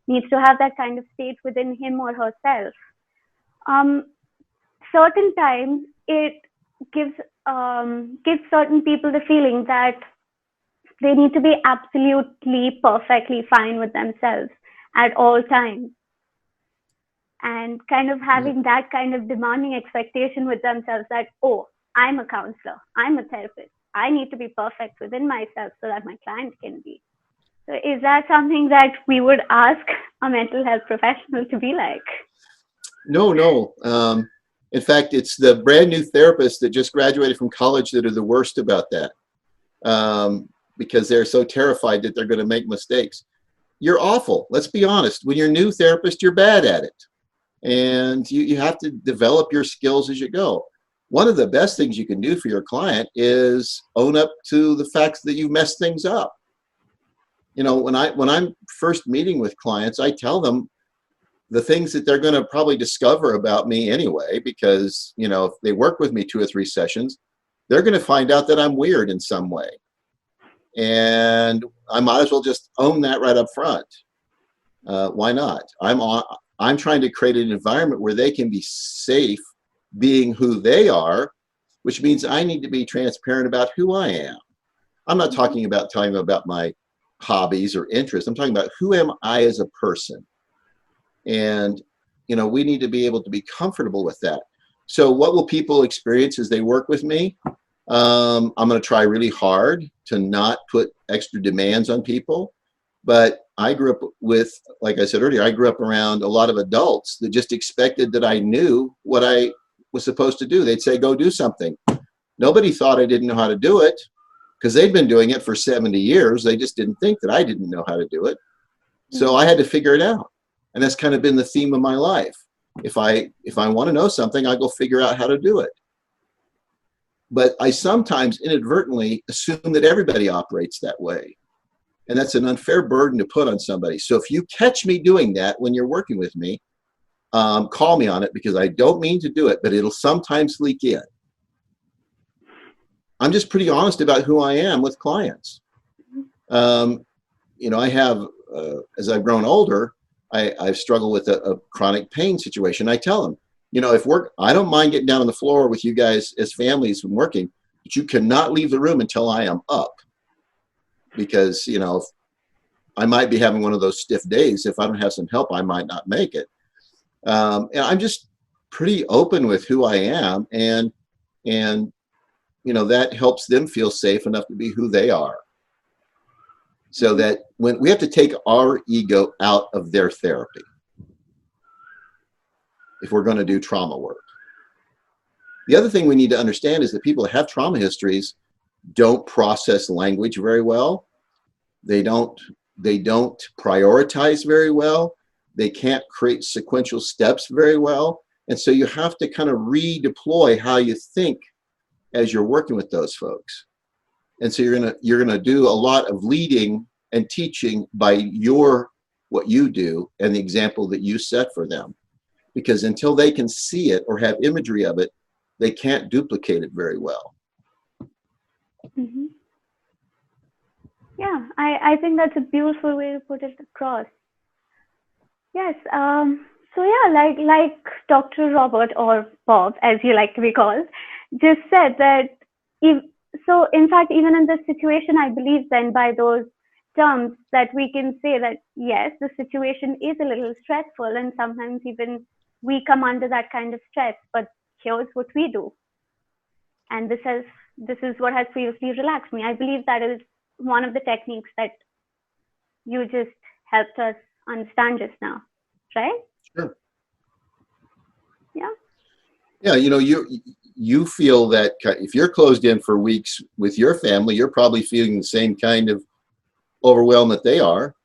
needs to have that kind of state within him or herself. Certain times it gives certain people the feeling that they need to be absolutely perfectly fine with themselves at all times, and kind of having that kind of demanding expectation with themselves that, oh, I'm a counselor, I'm a therapist, I need to be perfect within myself so that my client can be. So is that something that we would ask a mental health professional to be like? No. In fact, it's the brand new therapists that just graduated from college that are the worst about that, because they're so terrified that they're going to make mistakes. You're awful. Let's be honest. When you're a new therapist, you're bad at it. And you have to develop your skills as you go. One of the best things you can do for your client is own up to the fact that you messed things up. When I'm first meeting with clients, I tell them the things that they're going to probably discover about me anyway, because, if they work with me 2 or 3 sessions, they're going to find out that I'm weird in some way. And I might as well just own that right up front. Why not? I'm trying to create an environment where they can be safe being who they are, which means I need to be transparent about who I am. I'm not talking about telling them about my hobbies or interests. I'm talking about who am I as a person. And, we need to be able to be comfortable with that. So what will people experience as they work with me? I'm going to try really hard to not put extra demands on people. But I grew up with, like I said earlier, I grew up around a lot of adults that just expected that I knew what I was supposed to do. They'd say, go do something. Nobody thought I didn't know how to do it, because they'd been doing it for 70 years. They just didn't think that I didn't know how to do it. So I had to figure it out. And that's kind of been the theme of my life. If I want to know something, I go figure out how to do it. But I sometimes inadvertently assume that everybody operates that way. And that's an unfair burden to put on somebody. So if you catch me doing that when you're working with me, call me on it, because I don't mean to do it, but it'll sometimes leak in. I'm just pretty honest about who I am with clients. I have, as I've grown older, I've struggled with a chronic pain situation. I tell them, I don't mind getting down on the floor with you guys as families and working, but you cannot leave the room until I am up. Because, I might be having one of those stiff days. If I don't have some help, I might not make it. And I'm just pretty open with who I am. And that helps them feel safe enough to be who they are. So that when we have to take our ego out of their therapy, if we're going to do trauma work. The other thing we need to understand is that people that have trauma histories don't process language very well. They don't prioritize very well. They can't create sequential steps very well. And so you have to kind of redeploy how you think as you're working with those folks. And so you're gonna do a lot of leading and teaching by what you do and the example that you set for them. Because until they can see it or have imagery of it, they can't duplicate it very well. Mm-hmm. Yeah, I think that's a beautiful way to put it across. Yes. So yeah, like Dr. Robert, or Bob, as you like to be called, just said that. So in fact, even in this situation, I believe then by those terms that we can say that yes, the situation is a little stressful, and sometimes even we come under that kind of stress. But here's what we do, and this is what has previously relaxed me. I believe that is one of the techniques that you just helped us understand just now, right? Sure. Yeah. Yeah, you feel that if you're closed in for weeks with your family, you're probably feeling the same kind of overwhelm that they are.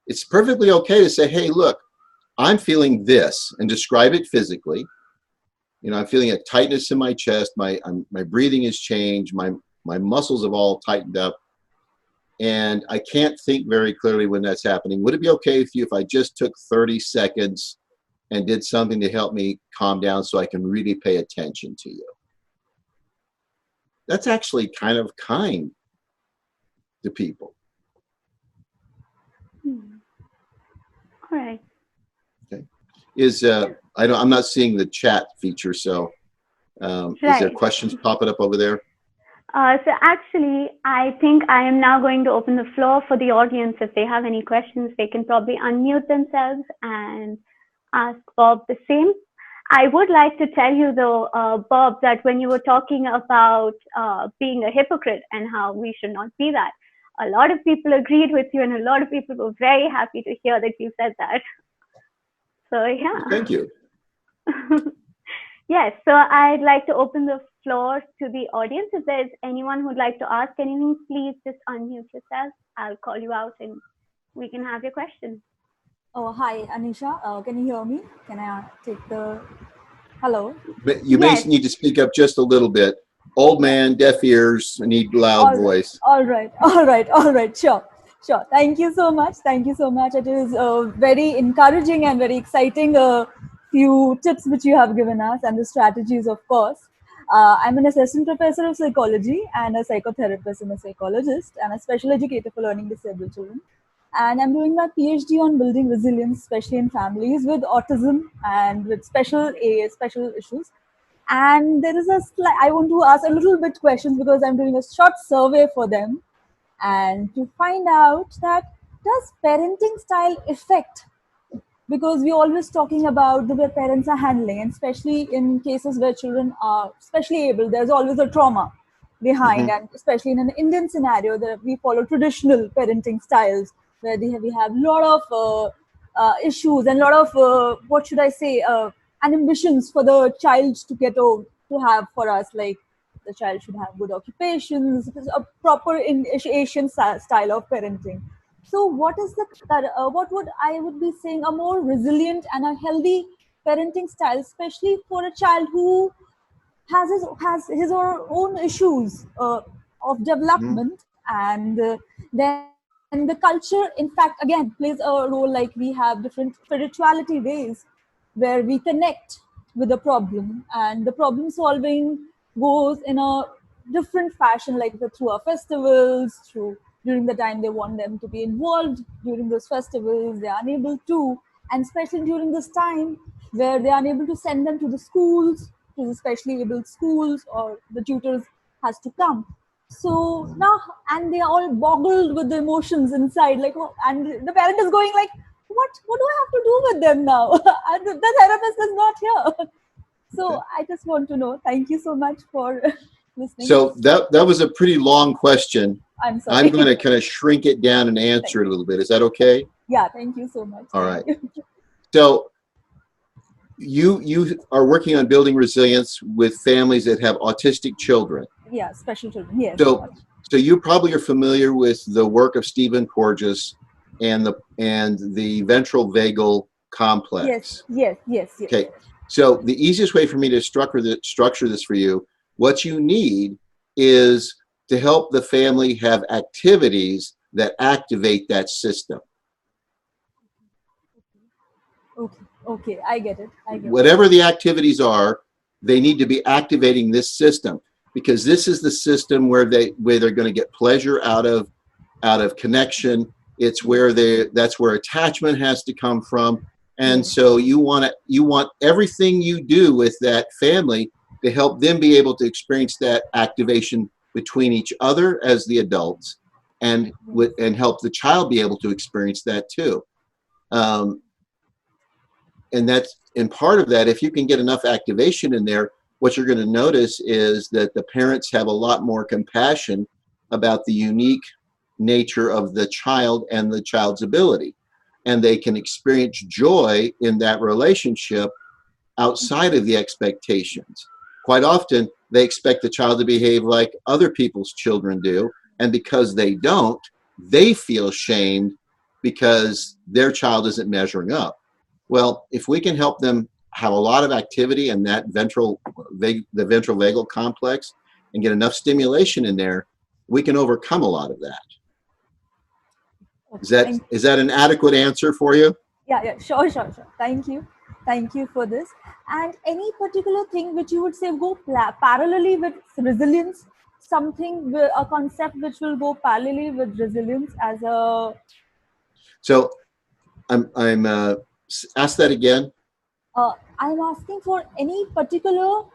It's perfectly okay to say, hey, look, I'm feeling this, and describe it physically. I'm feeling a tightness in my chest. My breathing has changed. My muscles have all tightened up. And I can't think very clearly when that's happening. Would it be okay with you if I just took 30 seconds and did something to help me calm down so I can really pay attention to you? That's actually kind of kind to people. All right. Okay. I'm not seeing the chat feature, so is there questions popping up over there? So actually, I think I am now going to open the floor for the audience. If they have any questions, they can probably unmute themselves and ask Bob the same. I would like to tell you though, Bob, that when you were talking about being a hypocrite and how we should not be that, a lot of people agreed with you, and a lot of people were very happy to hear that you said that. So yeah. Thank you. Yes, so I'd like to open the floor to the audience. If there's anyone who'd like to ask anything, please just unmute yourself. I'll call you out and we can have your question. Oh, hi, Anisha. Can you hear me? Can I take the... Hello? But you may need to speak up just a little bit. Old man, deaf ears, need loud voice. All right. Sure. Thank you so much. It is very encouraging and very exciting few tips which you have given us, and the strategies, of course. I'm an assistant professor of psychology and a psychotherapist and a psychologist and a special educator for learning disabled children. And I'm doing my PhD on building resilience, especially in families with autism and with special issues. And there is I want to ask a little bit questions because I'm doing a short survey for them, and to find out that does parenting style affect, because we're always talking about the way parents are handling, and especially in cases where children are specially able, there's always a trauma behind. And especially in an Indian scenario, that we follow traditional parenting styles where we have a lot of issues and a lot of what should I say, and ambitions for the child to get to have for us, like the child should have good occupations, a proper Asian style of parenting. So what is what would I would be saying a more resilient and a healthy parenting style, especially for a child who has his or her own issues of development, and then And the culture, in fact, again, plays a role. Like we have different spirituality days where we connect with the problem, and the problem solving goes in a different fashion, like through our festivals, through during the time they want them to be involved during those festivals, they are unable to, and especially during this time where they are unable to send them to the schools, to the specially able schools, or the tutors has to come. So now, and they are all boggled with the emotions inside, like, oh, and the parent is going like, what do I have to do with them now? And the therapist is not here. So I just want to know. Thank you so much for listening. So that was a pretty long question. I'm sorry. I'm going to kind of shrink it down and answer it a little bit. Is that okay? Yeah, thank you so much. All right. So you are working on building resilience with families that have autistic children. Yeah, special children. Yes. So you probably are familiar with the work of Stephen Porges and the ventral vagal complex. Yes. Okay. So the easiest way for me to structure this for you, what you need is to help the family have activities that activate that system. Okay, I get it. Whatever the activities are, they need to be activating this system, because this is the system where they're going to get pleasure out of connection. It's where that's where attachment has to come from. And so you want everything you do with that family to help them be able to experience that activation between each other as the adults, and help the child be able to experience that too. And part of that, if you can get enough activation in there, what you're going to notice is that the parents have a lot more compassion about the unique nature of the child and the child's ability. And they can experience joy in that relationship outside of the expectations. Quite often, they expect the child to behave like other people's children do. And because they don't, they feel shamed because their child isn't measuring up. Well, if we can help them have a lot of activity in that the ventral vagal complex and get enough stimulation in there, we can overcome a lot of that. Is that an adequate answer for you? Yeah, sure. Thank you for this. And any particular thing which you would say go parallelly with resilience, a concept which will go parallelly with resilience as a... So I'm ask that again. I'm asking for any particular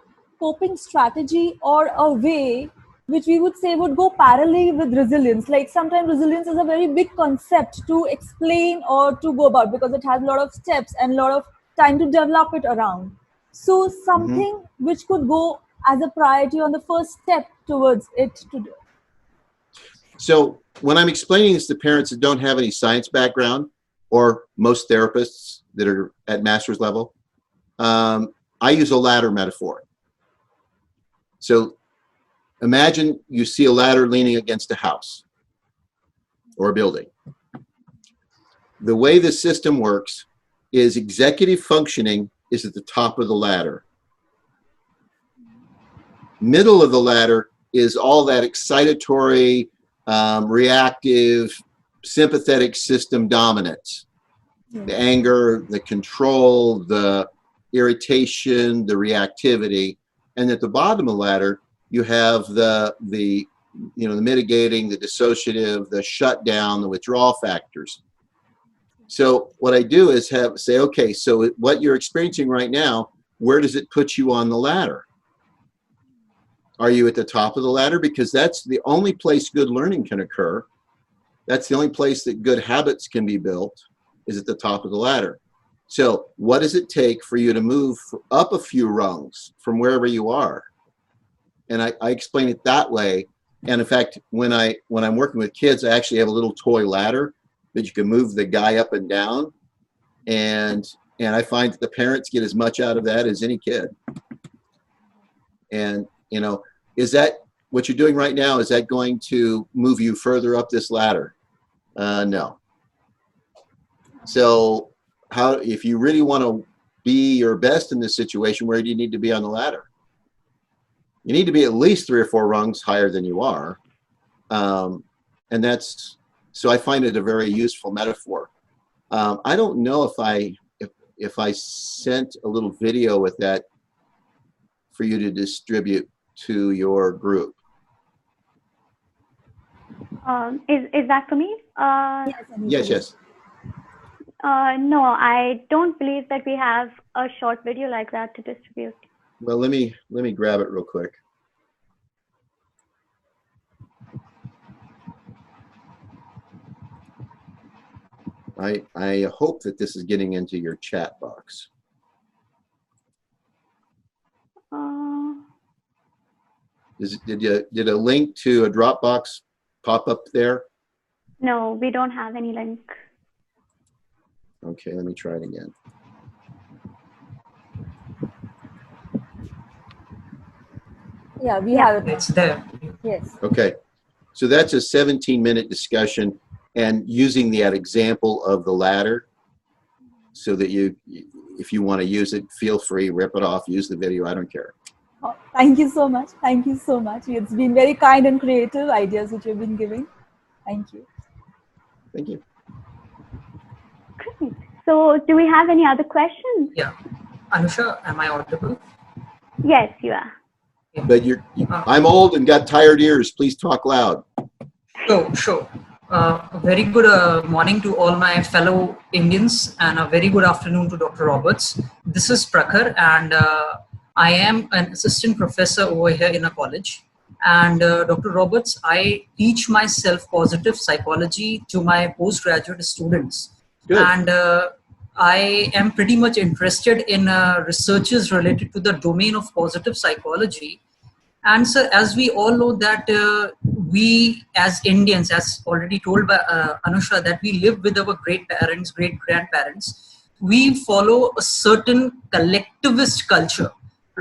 coping strategy or a way which we would say would go parallel with resilience. Like sometimes resilience is a very big concept to explain or to go about, because it has a lot of steps and a lot of time to develop it around. So something which could go as a priority on the first step towards it to do. So when I'm explaining this to parents that don't have any science background, or most therapists that are at master's level, I use a ladder metaphor. So imagine you see a ladder leaning against a house or a building. The way the system works is executive functioning is at the top of the ladder. Middle of the ladder is all that excitatory, reactive, sympathetic system dominance. The anger, the control, the irritation, the reactivity. And at the bottom of the ladder, you have the mitigating, the dissociative, the shutdown, the withdrawal factors. So what I do is say, okay, so what you're experiencing right now, where does it put you on the ladder? Are you at the top of the ladder? Because that's the only place good learning can occur. That's the only place that good habits can be built, is at the top of the ladder. So what does it take for you to move up a few rungs from wherever you are? And I explain it that way. And in fact, when I'm working with kids, I actually have a little toy ladder that you can move the guy up and down. And I find that the parents get as much out of that as any kid. And, is that what you're doing right now? Is that going to move you further up this ladder? No. So if you really want to be your best in this situation, where do you need to be on the ladder? You need to be at least 3 or 4 rungs higher than you are. And that's So I find it a very useful metaphor. I don't know if I sent a little video with that for you to distribute to your group. Is that for me? Yes. No, I don't believe that we have a short video like that to distribute. Well, let me grab it real quick. I hope that this is getting into your chat box. Did a link to a Dropbox pop up there? No, we don't have any link. Okay, let me try it again. Yeah, we have it. It's there. Yes. Okay, so that's a 17-minute discussion, and using that example of the ladder, so that if you want to use it, feel free, rip it off, use the video, I don't care. Oh, thank you so much. Thank you so much. It's been very kind and creative ideas which you've been giving. Thank you. Thank you. Great. So do we have any other questions? Yeah. Anusha, am I audible? Yes, you are. But I'm old and got tired ears. Please talk loud. Sure. Very good morning to all my fellow Indians, and a very good afternoon to Dr. Roberts. This is Prakhar, and I am an assistant professor over here in a college. And Dr. Roberts, I teach myself positive psychology to my postgraduate students. Good. And I am pretty much interested in researches related to the domain of positive psychology. And so, as we all know that we as Indians, as already told by Anusha, that we live with our great parents, great grandparents, we follow a certain collectivist culture.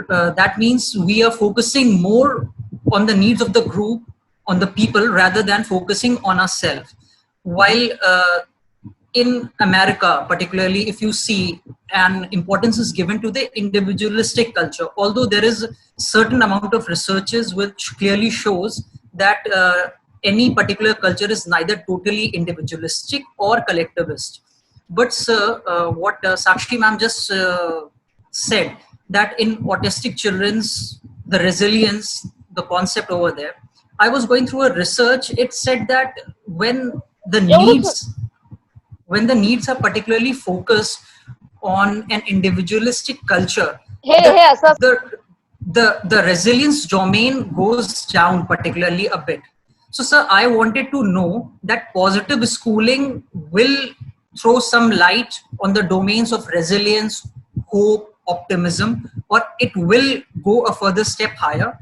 That means we are focusing more on the needs of the group, on the people, rather than focusing on ourselves. While in America, particularly, if you see, an importance is given to the individualistic culture, although there is a certain amount of researches which clearly shows that any particular culture is neither totally individualistic or collectivist. But sir, what Sakshi ma'am just said, that in autistic children's, the resilience, the concept over there, I was going through a research, it said that when the needs are particularly focused on an individualistic culture, the resilience domain goes down particularly a bit. So sir, I wanted to know that positive schooling will throw some light on the domains of resilience, hope, optimism, or it will go a further step higher,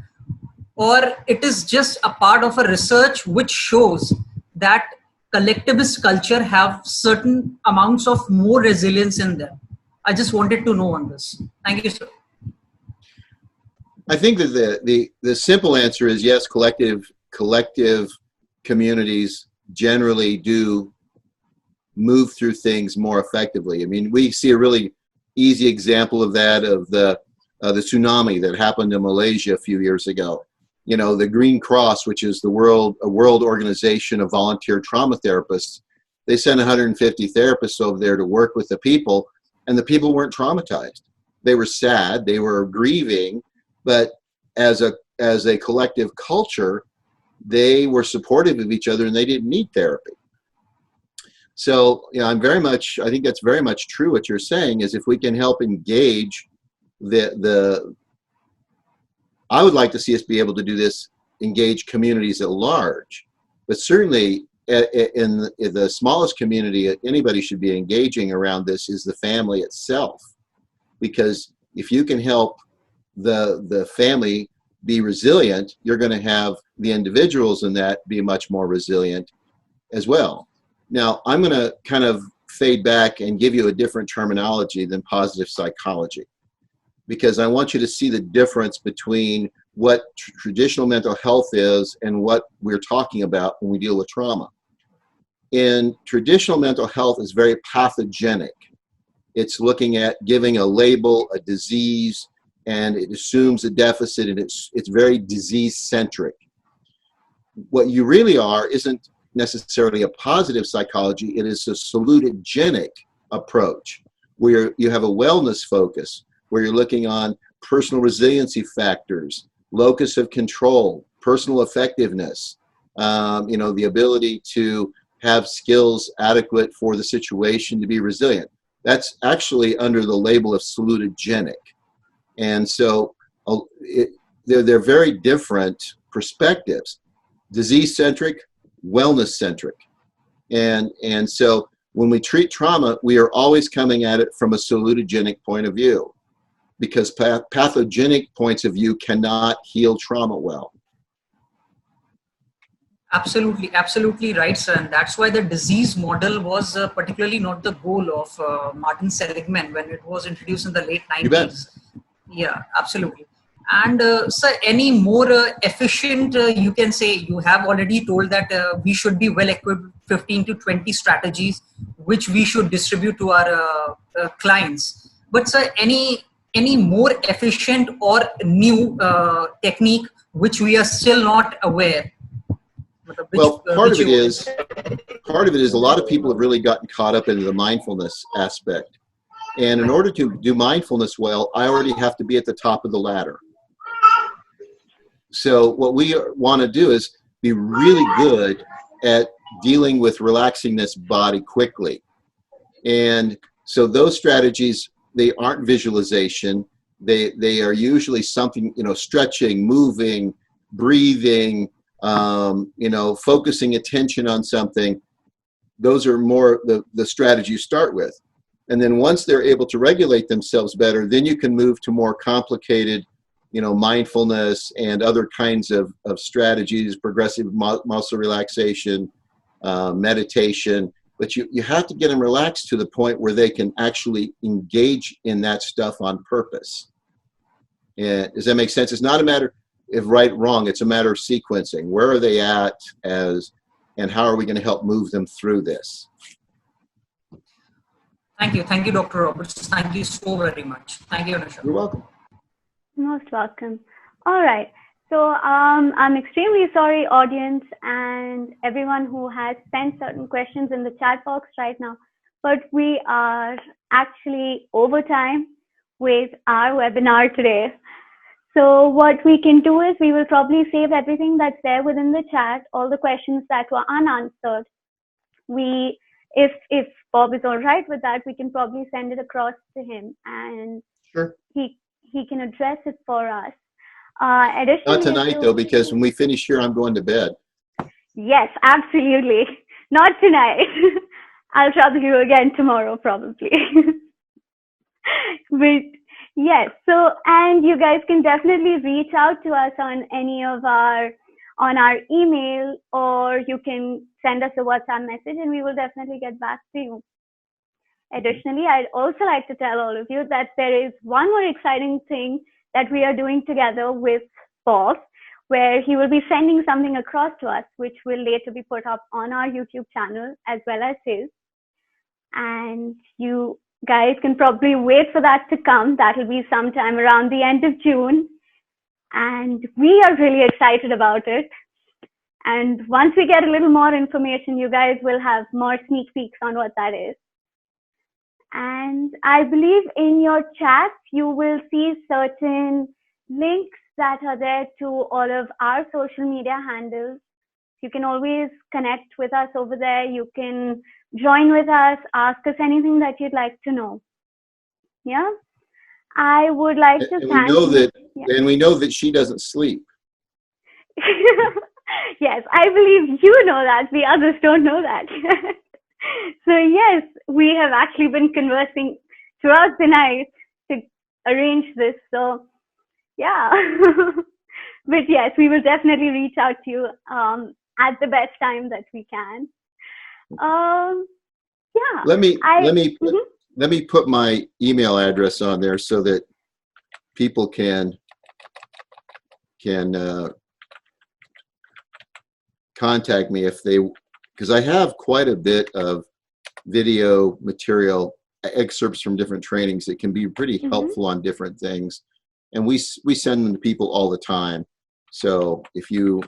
or it is just a part of a research which shows that collectivist culture have certain amounts of more resilience in them. I just wanted to know on this. Thank you, sir. I think that the simple answer is yes, collective communities generally do move through things more effectively. I mean, we see a really easy example of that, of the tsunami that happened in Malaysia a few years ago. You know, the Green Cross, which is a world organization of volunteer trauma therapists, they sent 150 therapists over there to work with the people, and the people weren't traumatized. They were sad, they were grieving, but as a collective culture, they were supportive of each other and they didn't need therapy. So, you know, I think that's very much true what you're saying, is if we can help engage I would like to see us be able to do this, engage communities at large, but certainly in the smallest community anybody should be engaging around this is the family itself. Because if you can help the family be resilient, you're going to have the individuals in that be much more resilient as well. Now, I'm going to kind of fade back and give you a different terminology than positive psychology, because I want you to see the difference between what traditional mental health is and what we're talking about when we deal with trauma. In traditional mental health is very pathogenic. It's looking at giving a label, a disease, and it assumes a deficit, and it's very disease-centric. What you really are isn't necessarily a positive psychology. It is a salutogenic approach where you have a wellness focus, where you're looking on personal resiliency factors, locus of control, personal effectiveness, the ability to have skills adequate for the situation to be resilient. That's actually under the label of salutogenic. And so they're very different perspectives, disease-centric, wellness-centric. And so when we treat trauma, we are always coming at it from a salutogenic point of view, because pathogenic points of view cannot heal trauma well. Absolutely, absolutely right, sir. And that's why the disease model was particularly not the goal of Martin Seligman when it was introduced in the late 90s. You bet. Yeah, absolutely. And sir, any more efficient, you can say, you have already told that we should be well equipped, 15 to 20 strategies, which we should distribute to our clients. But sir, any more efficient or new technique which we are still not aware? Well, part of it is a lot of people have really gotten caught up into the mindfulness aspect. And in order to do mindfulness well, I already have to be at the top of the ladder. So what we want to do is be really good at dealing with relaxing this body quickly. And so those strategies, they aren't visualization. They are usually something, stretching, moving, breathing, focusing attention on something. Those are more the strategy you start with. And then once they're able to regulate themselves better, then you can move to more complicated, mindfulness and other kinds of strategies, progressive muscle relaxation, meditation. But you have to get them relaxed to the point where they can actually engage in that stuff on purpose. And does that make sense? It's not a matter of right, wrong. It's a matter of sequencing. Where are they at and how are we going to help move them through this? Thank you, Dr. Roberts. Thank you so very much. Thank you, Anusha. You're welcome. Most welcome. All right. So I'm extremely sorry, audience, and everyone who has sent certain questions in the chat box right now, but we are actually over time with our webinar today. So what we can do is we will probably save everything that's there within the chat, all the questions that were unanswered. If Bob is all right with that, we can probably send it across to him, and Sure. he can address it for us. Additionally, Not tonight, though, because when we finish here, I'm going to bed. Yes, absolutely. Not tonight. I'll trouble you again tomorrow, probably. But yes, so, and you guys can definitely reach out to us on our email, or you can send us a WhatsApp message and we will definitely get back to you. Additionally, I'd also like to tell all of you that there is one more exciting thing that we are doing together with Bob, where he will be sending something across to us, which will later be put up on our YouTube channel as well as his. And you guys can probably wait for that to come. That will be sometime around the end of June. And we are really excited about it. And once we get a little more information, you guys will have more sneak peeks on what that is. And I believe in your chat, you will see certain links that are there to all of our social media handles. You can always connect with us over there. You can join with us, ask us anything that you'd like to know. Yeah. I would like to thank you. And we know that she doesn't sleep. Yes, I believe you know that. The others don't know that. So yes, we have actually been conversing throughout the night to arrange this. So yeah, but yes, we will definitely reach out to you at the best time that we can. Yeah. Let me put my email address on there so that people can contact me if they, because I have quite a bit of video material, excerpts from different trainings that can be pretty helpful on different things. And we send them to people all the time. So if you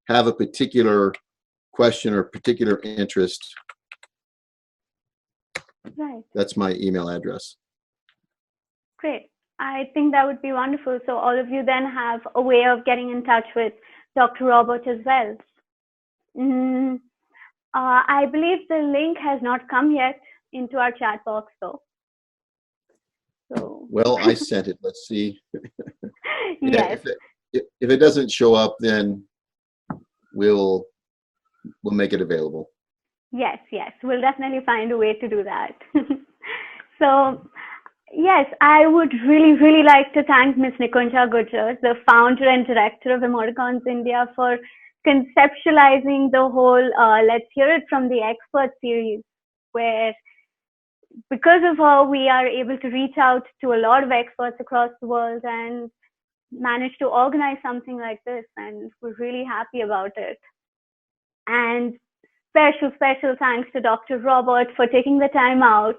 have a particular question or particular interest, Right. that's my email address. Great. I think that would be wonderful. So all of you then have a way of getting in touch with Dr. Robert as well. I believe the link has not come yet into our chat box though. So Well, I sent it. Let's see. yes. If it doesn't show up, then we'll make it available. Yes, we'll definitely find a way to do that. So, yes, I would really like to thank Ms. Nikunja Gujjar, the founder and director of EMOTICONS India, for conceptualizing the whole Let's Hear It from the Expert series, where because of her, we are able to reach out to a lot of experts across the world and manage to organize something like this, and we're really happy about it. And special thanks to Dr. Robert for taking the time out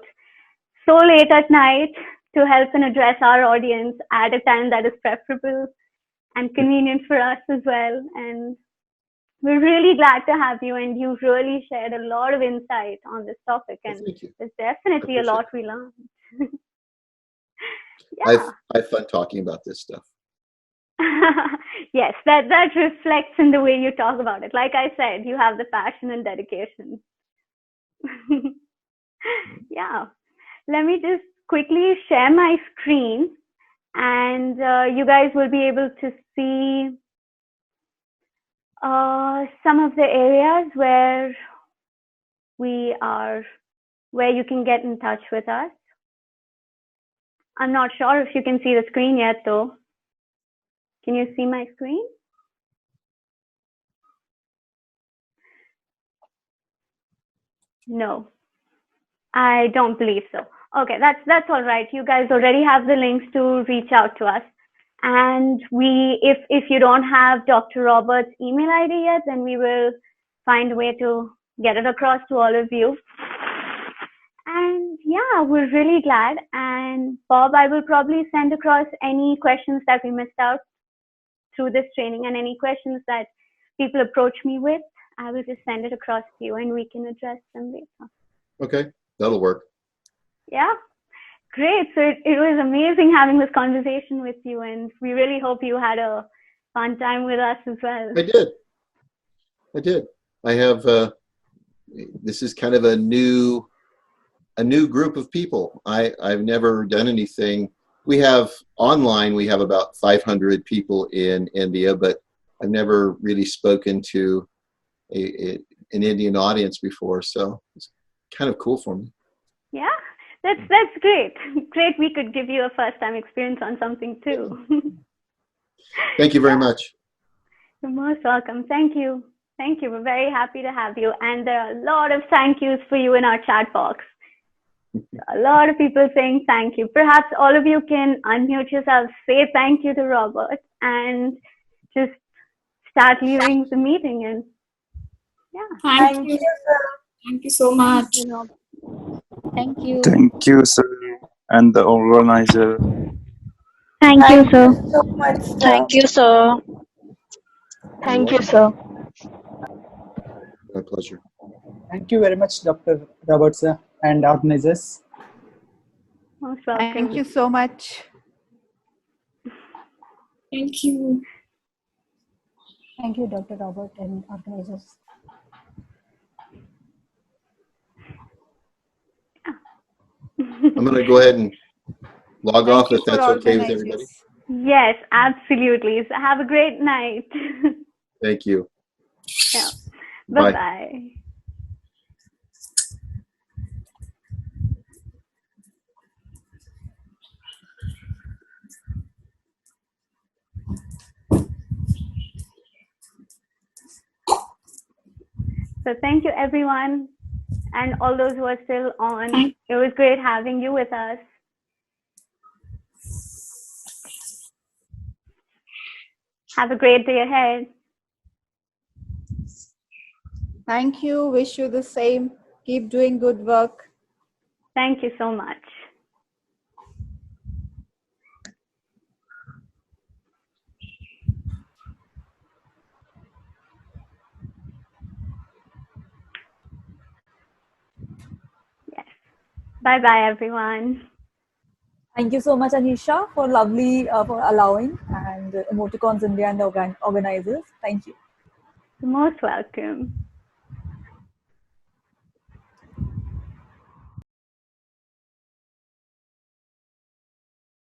so late at night to help and address our audience at a time that is preferable and convenient for us as well. And we're really glad to have you, and you've really shared a lot of insight on this topic, and Thank you. there's definitely a lot we learned. I have fun talking about this stuff. Yes, that reflects in the way you talk about it. Like I said, you have the passion and dedication. Yeah. Let me just quickly share my screen, and you guys will be able to see some of the areas where you can get in touch with us. I'm not sure if you can see the screen yet though. Can you see my screen? No, I don't believe so. Okay, that's all right. You guys already have the links to reach out to us. And if you don't have Dr. Robert's email ID yet, then we will find a way to get it across to all of you. And yeah, we're really glad. And Bob, I will probably send across any questions that we missed out through this training, and any questions that people approach me with, I will just send it across to you and we can address them later. Okay, that'll work. Yeah, great. So it was amazing having this conversation with you, and we really hope you had a fun time with us as well. I did. I have, this is kind of a new group of people. I've never done anything. We have online, we have about 500 people in India, but I've never really spoken to an Indian audience before, so it's kind of cool for me. Yeah, that's great. Great, we could give you a first-time experience on something too. Thank you very much. You're most welcome. Thank you. We're very happy to have you, and there are a lot of thank yous for you in our chat box. A lot of people saying thank you. Perhaps all of you can unmute yourselves, say thank you to Robert, and just start leaving the meeting. And yeah. Thank you, sir. Thank you so much. Thank you. Thank you, sir, and the organizer. Thank you, sir. So much, sir. Thank you, sir. Thank you, sir. My pleasure. Thank you very much, Dr. Robert, sir, and organizers. Most welcome. Thank you so much. Thank you. Thank you, Dr. Robert and organizers. I'm going to go ahead and log off if for that's okay with organizers. everybody. Yes, absolutely. So have a great night. Thank you. Yeah. Bye. Bye-bye. So thank you, everyone, and all those who are still on. It was great having you with us. Have a great day ahead. Thank you. Wish you the same. Keep doing good work. Thank you so much. Bye-bye, everyone. Thank you so much, Anisha, for lovely for allowing, and Emoticons India and the organizers. Thank you. You're most welcome.